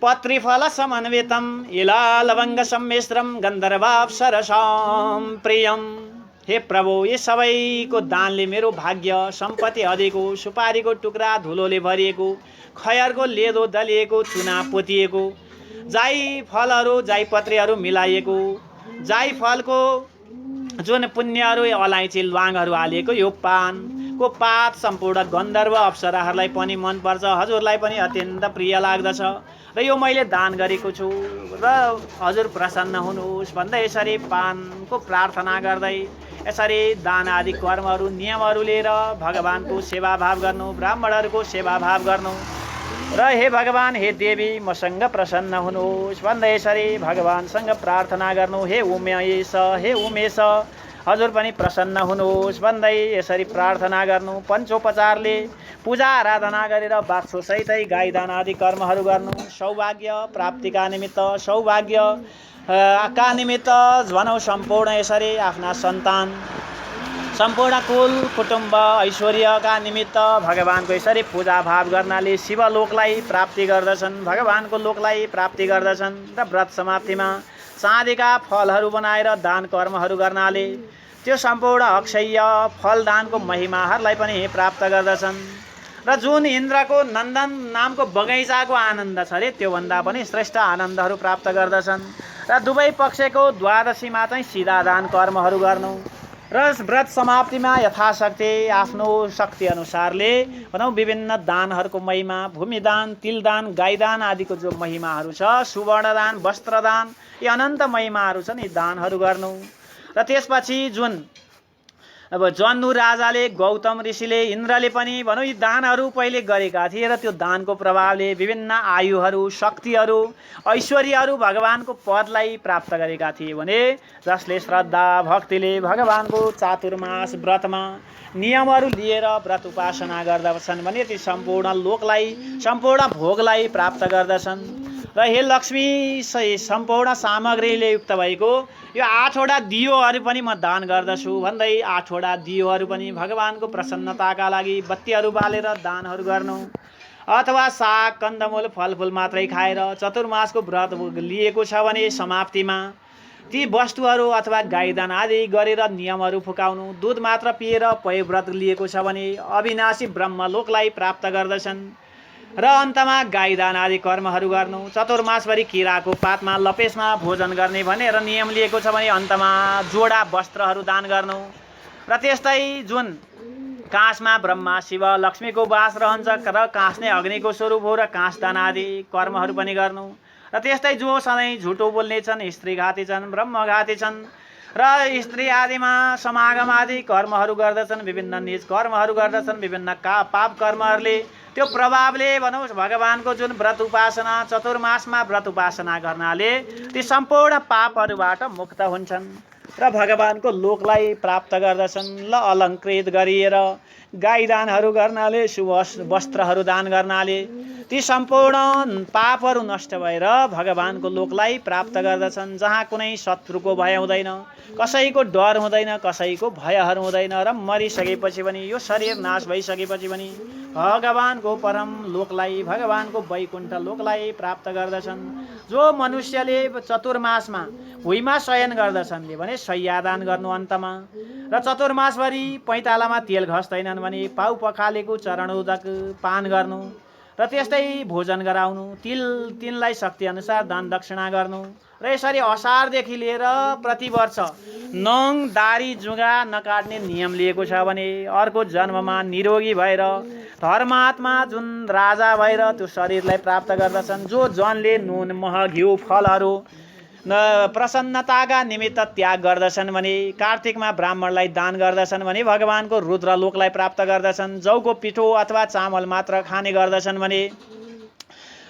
पत्रिफल समन्वितम इला लवंग सम्मिश्रम गन्धर्वाप्सरसाम प्रियम। हे प्रभु यी सबैको दानले मेरो भाग्य सम्पत्ति अधिको, सुपारीको टुक्रा धुलोले भरिएको, खयरको लेदो दलिएको, चुना पोतिएको, जाइफलहरू जाइपत्रीहरू मिलाइएको, जाइफलको जुन पुण्यहरू अलैँची ल्वाङहरू हालिएको यो पानको पात सम्पूर्ण गन्धर्व अप्सराहरूलाई पनि मनपर्छ, हजुरलाई पनि अत्यन्त प्रिय लाग्दछ। र यो मैले दान गरेको छु र हजुर प्रसन्न हुनुहोस् भन्दै यसरी पानको प्रार्थना गर्दै यसरी दान आदि कर्महरू नियमहरू लिएर भगवानको सेवाभाव गर्नु, ब्राह्मणहरूको सेवाभाव गर्नु। र हे भगवान हे देवी मसँग प्रसन्न हुनुहोस् भन्दै यसरी भगवानसँग प्रार्थना गर्नु। हे उमेश हजुर पनि प्रसन्न हुनुहोस् भन्दै यसरी प्रार्थना गर्नु। पञ्चोपचारले पूजा आराधना गरेर बाछोसहितै गाई दान आदि कर्महरू गर्नु। सौभाग्य प्राप्तिका निमित्त, सौभाग्यका निमित्त भनौँ सम्पूर्ण यसरी आफ्ना सन्तान सम्पूर्ण कुल कुटुम्ब ऐश्वर्यका निमित्त भगवानको यसरी पूजा भाव गर्नाले शिवलोकलाई प्राप्ति गर्दछन्, भगवानको लोकलाई प्राप्ति गर्दछन्। र व्रत समाप्तिमा चाँदीका फलहरू बनाएर दान कर्महरू गर्नाले त्यो सम्पूर्ण अक्षय फलदानको महिमाहरूलाई पनि प्राप्त गर्दछन्। र जुन इन्द्रको नन्दन नामको बगैँचाको आनन्द छ अरे त्योभन्दा पनि श्रेष्ठ आनन्दहरू प्राप्त गर्दछन्। र दुवै पक्षको द्वादशीमा चाहिँ सिधा दान कर्महरू गर्नु र व्रत समाप्तिमा यथाशक्ति आफ्नो शक्ति अनुसारले भनौँ विभिन्न दानहरूको महिमा, भूमिदान, तिलदान, गाईदान आदिको जो महिमाहरू छ, सुवर्णदान, वस्त्रदान, यी अनन्त महिमाहरू छन्, यी दानहरू गर्नु। र त्यसपछि जुन अब जन्नु राजाले, गौतम ऋषिले, इन्द्रले पनि भनौँ यी दानहरू पहिले गरेका थिए र त्यो दानको प्रभावले विभिन्न आयुहरू, शक्तिहरू, ऐश्वर्यहरू भगवानको पदलाई प्राप्त गरेका थिए भने जसले श्रद्धा भक्तिले भगवानको चातुर्मास व्रतमा नियमहरू लिएर व्रत उपासना गर्दछन् भने ती सम्पूर्ण लोकलाई, सम्पूर्ण भोगलाई प्राप्त गर्दछन्। र हे लक्ष्मी, सम्पूर्ण सामग्रीले युक्त भएको यो 8वटा दियोहरू पनि म दान गर्दछु भन्दै 8वटा दियोहरू पनि भगवानको प्रसन्नताका लागि बत्तीहरू बालेर दानहरू गर्नु। अथवा साग कन्दमूल फलफुल मात्रै खाएर चतुर्मासको व्रत लिएको छ भने समाप्तिमा ती वस्तुहरू अथवा गाईदान आदि गरेर नियमहरू फुकाउनु। दूध मात्र पिएर पयव्रत लिएको छ भने अविनाशी ब्रह्मलोकलाई प्राप्त गर्दछन्। र अन्तमा गाईदान आदि कर्महरू गर्नु। चतुर्मासभरि किराको पातमा लपेसमा भोजन गर्ने भनेर नियम लिएको छ भने अन्तमा जोडा वस्त्रहरू दान गर्नु। र त्यस्तै जुन काँसमा ब्रह्मा शिव लक्ष्मीको वास रहन्छ र काँस नै अग्निको स्वरूप हो र काँसदान आदि कर्महरू पनि गर्नु। र त्यस्तै जो सधैँ झुटो बोल्ने छन्, स्त्रीघाती छन्, ब्रह्मघाती छन् र स्त्री आदिमा समागम आदि कर्महरू गर्दछन्, विभिन्न निज कर्महरू गर्दछन्, विभिन्न पाप कर्महरूले त्यो प्रभावले भनौँ भगवानको जुन व्रत उपासना चतुर्मासमा व्रत उपासना गर्नाले ती सम्पूर्ण पापहरूबाट मुक्त हुन्छन् र भगवानको लोकलाई प्राप्त गर्दछन्। ल अलङ्कृत गरिएर गाईदानहरू गर्नाले, शुभ वस्त्रहरू दान गर्नाले ती सम्पूर्ण पापहरू नष्ट भएर भगवानको लोकलाई प्राप्त गर्दछन्, जहाँ कुनै शत्रुको भय हुँदैन, कसैको डर हुँदैन, कसैको भयहरू हुँदैन। र मरिसकेपछि पनि यो शरीर नाश भइसकेपछि पनि भगवानको परम लोकलाई, भगवानको वैकुण्ठ लोकलाई प्राप्त गर्दछन्। जो मनुष्यले चतुर्मासमा भुइँमा शयन गर्दछन् भने शय्यादान गर्नु अन्तमा। र चतुर्मासभरि पैतालामा तेल घस्दैनन् भने पाउ पखालेको चरणोदक पान गर्नु। र त्यस्तै भोजन गराउनु, तिनलाई शक्ति अनुसार दान दक्षिणा गर्नु। र यसरी असारदेखि लिएर प्रतिवर्ष नङ दारी जुगा नकाट्ने नियम लिएको छ भने अर्को जन्ममा निरोगी भएर धर्मात्मा जुन राजा भएर त्यो शरीरलाई प्राप्त गर्दछन्। जो जनले नुन मह घिउ फलहरू प्रसन्नताका निमित्त त्याग गर्दछन् भने कार्तिकमा ब्राह्मणलाई दान गर्दछन् भने भगवानको रुद्रलोकलाई प्राप्त गर्दछन्। जौको पिठो अथवा चामल मात्र खाने गर्दछन् भने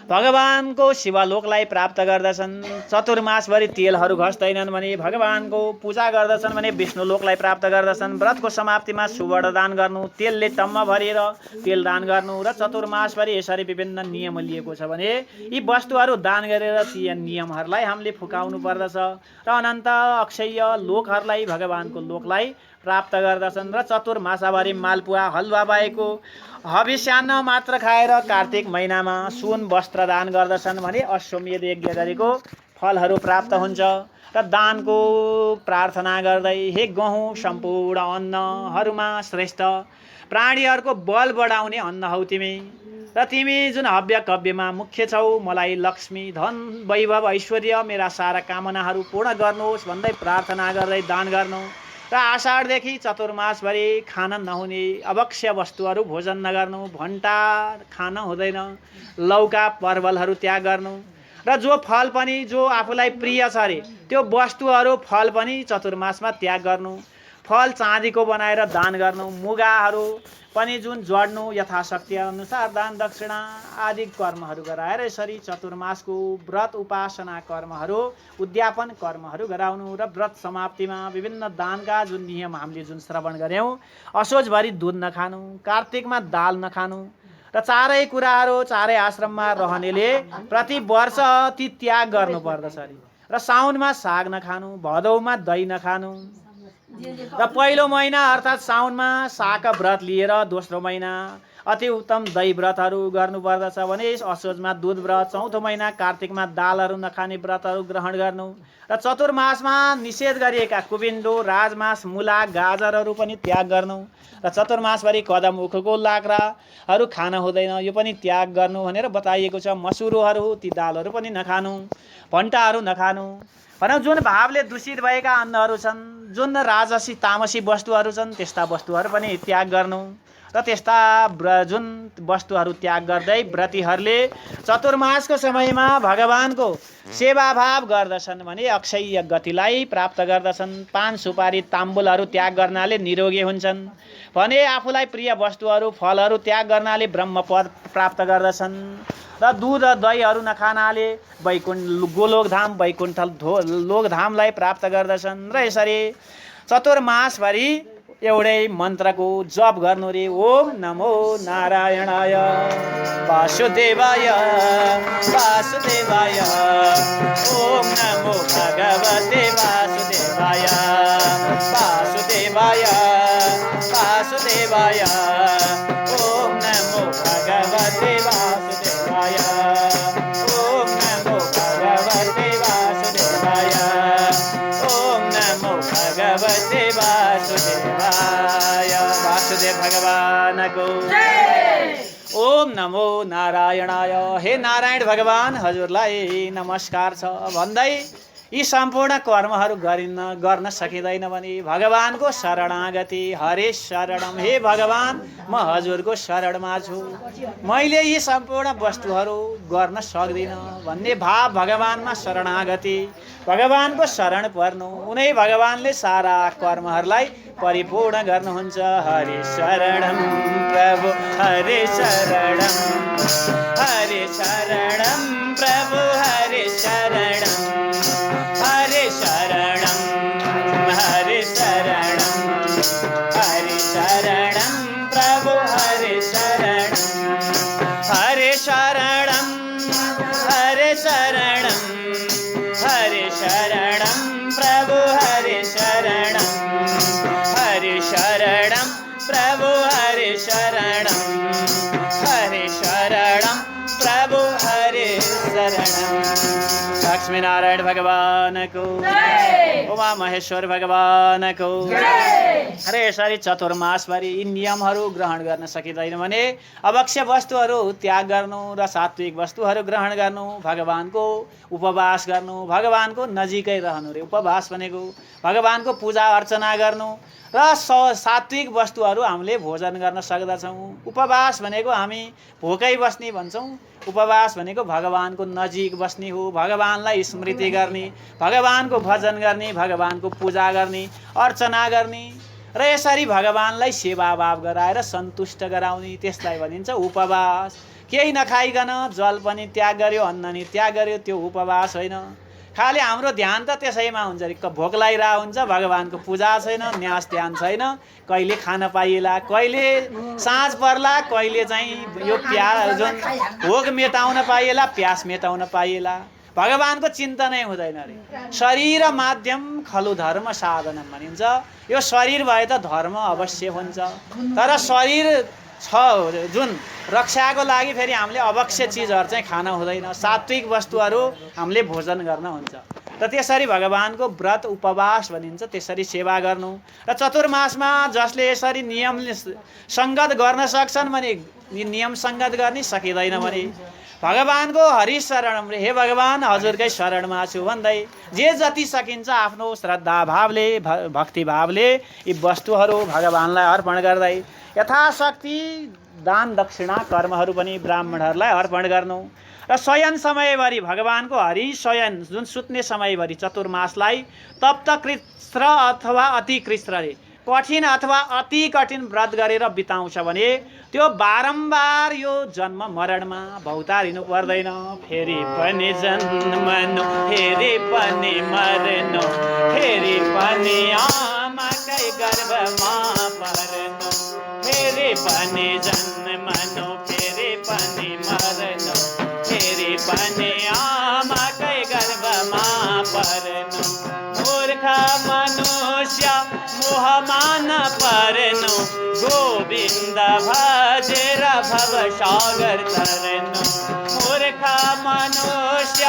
भगवानको शिवलोकलाई प्राप्त गर्दछन्। चतुर्मासभरि तेलहरू घस्दैनन् भने भगवानको पूजा गर्दछन् भने विष्णुलोकलाई प्राप्त गर्दछन्। व्रतको समाप्तिमा सुवर्ण दान गर्नु, तेलले टम्म भरेर तेल दान गर्नु र चतुर्मासभरि यसरी विभिन्न नियम लिएको छ भने यी वस्तुहरू दान गरेर ती नियमहरूलाई हामीले फुकाउनु पर्दछ र अनन्त अक्षय लोकहरूलाई भगवानको लोकलाई प्राप्त गर्दछन्। र चतुर्मासभरि मालपुवा हलुवा बाहेको हविष्यान्न मात्र खाएर कार्तिक महिनामा सुन वस्त्र दान गर्दछन् भने अश्वमेध यज्ञ गरेको फलहरू प्राप्त हुन्छ। र दानको प्रार्थना गर्दै हे गहुँ सम्पूर्ण अन्नहरूमा श्रेष्ठ, प्राणीहरूको बल बढाउने अन्न हौ तिमी र तिमी जुन हव्य कव्यमा मुख्य छौ। मलाई लक्ष्मी धन वैभव ऐश्वर्य मेरा सारा कामनाहरू पूर्ण गर्नुहोस् भन्दै प्रार्थना गर्दै दान गर्नु। र आषाढदेखि चतुर्मासभरि खान नहुने अवश्य वस्तुहरू भोजन नगर्नु, भन्टा खान हुँदैन, लौका परवलहरू त्याग गर्नु। र जो फल पनि जो आफूलाई प्रिय छ अरे त्यो वस्तुहरू फल पनि चतुर्मासमा त्याग गर्नु। फल चाँदीको बनाएर दान गर्नु, मुगाहरू पनि जुन जोड्नु, यथाशक्ति अनुसार दान दक्षिणा आदि कर्महरू गराएर यसरी चतुर्मासको व्रत उपासना कर्महरू उद्यापन कर्महरू गराउनु। र व्रत समाप्तिमा विभिन्न दानका जुन नियम हामीले जुन श्रवण गऱ्यौँ, असोजभरि दुध नखानु, कार्तिकमा दाल नखानु र चारै कुराहरू चारै आश्रममा रहनेले प्रति वर्ष ती त्याग गर्नुपर्दछ अरे। र साउनमा साग नखानु, भदौमा दही नखानु, र पहिलो महिना अर्थात् साउनमा शाक व्रत लिएर दोस्रो महिना अति उत्तम दही व्रतहरू गर्नुपर्दछ भने असोजमा दुध व्रत, चौथो महिना कार्तिकमा दालहरू नखाने व्रतहरू ग्रहण गर्नु र चतुर्मासमा निषेध गरिएका कुबिन्डो, राजमास, मुला, गाजरहरू पनि त्याग गर्नु र चतुर्मासभरि कदम, उखुको लाक्राहरू खान हुँदैन, यो पनि त्याग गर्नु भनेर बताइएको छ। मसुरोहरू, ती दालहरू पनि नखानु, भन्टाहरू नखानु। भनौँ जुन भावले दूषित भएका अन्नहरू छन्, जुन राजसी तामसी वस्तुहरू छन्, त्यस्ता वस्तुहरू पनि त्याग गर्नु र त्यस्ता जुन वस्तुहरू त्याग गर्दै व्रतीहरूले चतुर्मासको समयमा भगवानको सेवाभाव गर्दछन् भने अक्षय गतिलाई प्राप्त गर्दछन्। पान, सुपारी, ताम्बुलहरू त्याग गर्नाले निरोगी हुन्छन् भने आफूलाई प्रिय वस्तुहरू, फलहरू त्याग गर्नाले ब्रह्मपद प्राप्त गर्दछन् र दुध र दहीहरू नखानाले गोलोकधाम, वैकुण्ठ लोकधामलाई प्राप्त गर्दछन्। र यसरी चतुर्मासभरि एउटै मन्त्रको जप गर्नु रे। ओम नमो नारायणाय वासुदेवाय वासुदेवाय, ओम नमो भगवते वासुदेवाय वासुदेवाय वासुदेवाय, ओम नमो भगवते वासुदेवाय, ओम नमो भगवते वासुदेवाय, ओम नमो भगवते वासुदेवाय। वासुदेव भगवानको ओम नमो नारायणाय। हे नारायण भगवान, हजुरलाई नमस्कार छ भन्दै यी सम्पूर्ण कर्महरू गर्न सकिँदैन भने भगवानको शरणागति। हरे शरणम, हे भगवान म हजुरको शरणमा छु, मैले यी सम्पूर्ण वस्तुहरू गर्न सक्दिनँ भन्ने भाव, भगवानमा शरणागति, भगवानको शरण पर्नु। उनै भगवानले सारा कर्महरूलाई परिपूर्ण गर्नुहुन्छ। हरे शरणम प्रभु हरे शरणम, हरे शरणम प्रभु हरे शरणम, हरे शरणम हरे शरणम, हरे शरणम प्रभु हरे शरणम, हरे शरणम हरे शरणम, हरे शरणम प्रभु हरे शरणम, हरे शरणम प्रभु हरे शरणम, हरे शरणम प्रभु हरे शरणम। लक्ष्मी नारायण भगवान को, उमा महेश्वर भगवान को। अरे यसरी चतुर्मासभरि यी नियमहरू ग्रहण गर्न सकिँदैन भने अवश्य वस्तुहरू त्याग गर्नु र सात्विक वस्तुहरू ग्रहण गर्नु, भगवानको उपवास गर्नु, भगवानको नजिकै रहनु रे। उपवास भनेको भगवानको पूजा अर्चना गर्नु र सात्विक वस्तुहरू हामीले भोजन गर्न सक्दछौँ। उपवास भनेको हामी भोकै बस्ने भन्छौँ, उपवास भनेको भगवानको नजिक बस्ने हो, भगवानलाई स्मृति गर्ने, भगवानको भजन गर्ने, भगवानको पूजा गर्ने, अर्चना गर्ने र यसरी भगवानलाई सेवाभाव गराएर सन्तुष्ट गराउने, त्यसलाई भनिन्छ उपवास। केही नखाइकन जल पनि त्याग गर्यो, अन्न नि त्याग गर्यो, त्यो उपवास होइन। खालि हाम्रो ध्यान त त्यसैमा हुन्छ, भोक लागिरहेको हुन्छ, भगवानको पूजा छैन, न्यास ध्यान छैन, कहिले खान पाइएला, कहिले साँझ पर्ला, कहिले चाहिँ यो जुन भोक मेटाउन पाइएला, प्यास मेटाउन पाइएला, भगवानको चिन्तनै हुँदैन रे। शरीर माध्यम खलु धर्म साधन भनिन्छ। यो शरीर भए त धर्म अवश्य हुन्छ, तर शरीर छ जुन रक्षाको लागि फेरि हामीले अवश्य चिजहरू चाहिँ खान हुँदैन, सात्विक वस्तुहरू हामीले भोजन गर्न हुन्छ। र त्यसरी भगवानको व्रत उपवास भनिन्छ, त्यसरी सेवा गर्नु। र चतुर्मासमा जसले यसरी नियम सङ्गत गर्न सक्छन् भने नियम सङ्गत गर्ने, सकिँदैन भने भगवानको हरि शरणम रे। हे भगवान हजुरकै शरणमा छु भन्दै जे जति सकिन्छ आफ्नो श्रद्धा भावले, भक्ति भावले यी वस्तुहरू भगवानलाई अर्पण गर्दै यथाशक्ति दान दक्षिणा कर्महरू पनि ब्राह्मणहरूलाई अर्पण गर्नु। र शयन समयभरि भगवानको हरि शयन जुन सुत्ने समयभरि चतुर्मासलाई तप्त कृष्ण अथवा अति कृष्णले कठिन अथवा अति कठिन व्रत गरेर बिताउँछ भने त्यो बारम्बार यो जन्म मरणमा भौतारिनु पर्दैन। फेरि पनि जन्मनु, फेरि पनि मर्नु, फेरि पनि आमाकै गर्भमा पर्नु, फेरि पनि जन्मनु, फेरि पनि मर्नु, फेरि पनि आमाकै गर्भमा पर्नु। मूर्ख मनुष्य भजेर भव सागर तरनु मूर्ख मनुष्य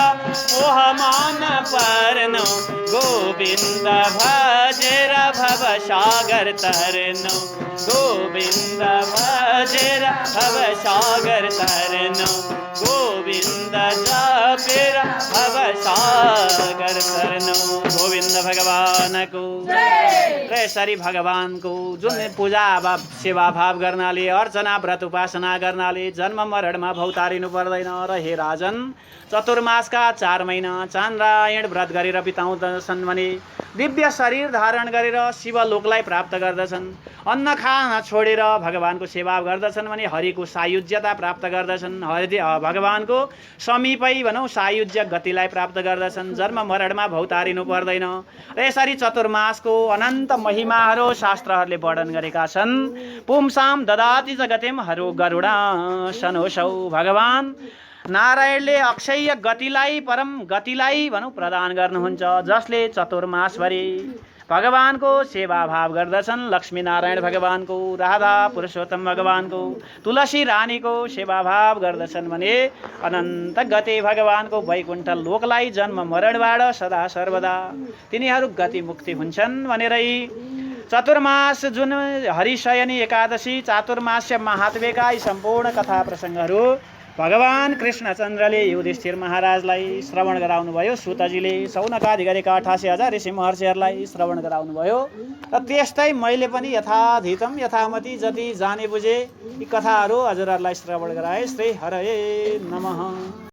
मोह मान पर्नु गोविन्द भजेर भव सागर तरनु गोविन्द भजेर भव सागर तरनु गोविन्द जपेर भव सागर तरनु गोविन्द भगवानको र यसरी भगवानको जुन पूजा सेवा भाव गर्नाले अर्चना व्रत उपासना गर्नाले जन्म मरणमा भौतारिनु पर्दैन। र हे राजन चतुर्मासका 4 महिना चान्द्रायण व्रत गरेर बिताउँदछन् भने दिव्य शरीर धारण गरेर शिवलोकलाई प्राप्त गर्दछन्। अन्न खान छोडेर भगवानको सेवा गर्दछन् भने हरिको सायुज्यता प्राप्त गर्दछन्। भगवानको समीपै भनौँ सायुज्य गतिलाई प्राप्त गर्दछन्। जन्म मरणमा भौतारिनु पर्दैन। र यसरी चतुर्मासको अनन्त महिमाहरू शास्त्रहरूले वर्णन गरेका छन्। पुंसाम ददाति जगतिम हरो गरुडा सनोसौ भगवान नारायणले अक्षय गतिलाई परम गतिलाई भनौँ प्रदान गर्नुहुन्छ। जसले चतुर्मासभरि भगवानको सेवा भाव गर्दछन्। लक्ष्मी नारायण भगवानको, राधा पुरुषोत्तम भगवानको, तुलसी रानीको सेवा भाव गर्दछन् भने अनन्त गति भगवानको वैकुण्ठ लोकलाई जन्म मरणबाट सदा सर्वदा तिनीहरू गति मुक्ति हुन्छन् भनेरै चतुर्मास जुन हरिशयनी एकादशी चातुर्मास्य महात्म्यका यी सम्पूर्ण कथा प्रसङ्गहरू भगवान कृष्णचन्द्रले युधिष्ठिर महाराजलाई श्रवण गराउनुभयो। सुतजीले सौनकादि गरेका 88,000 ऋषि महर्षिहरूलाई श्रवण गराउनुभयो। र त्यस्तै मैले पनि यथाधितम यथामति जति जाने बुझे यी कथाहरू हजुरहरूलाई श्रवण गराए। श्री हरये नमः।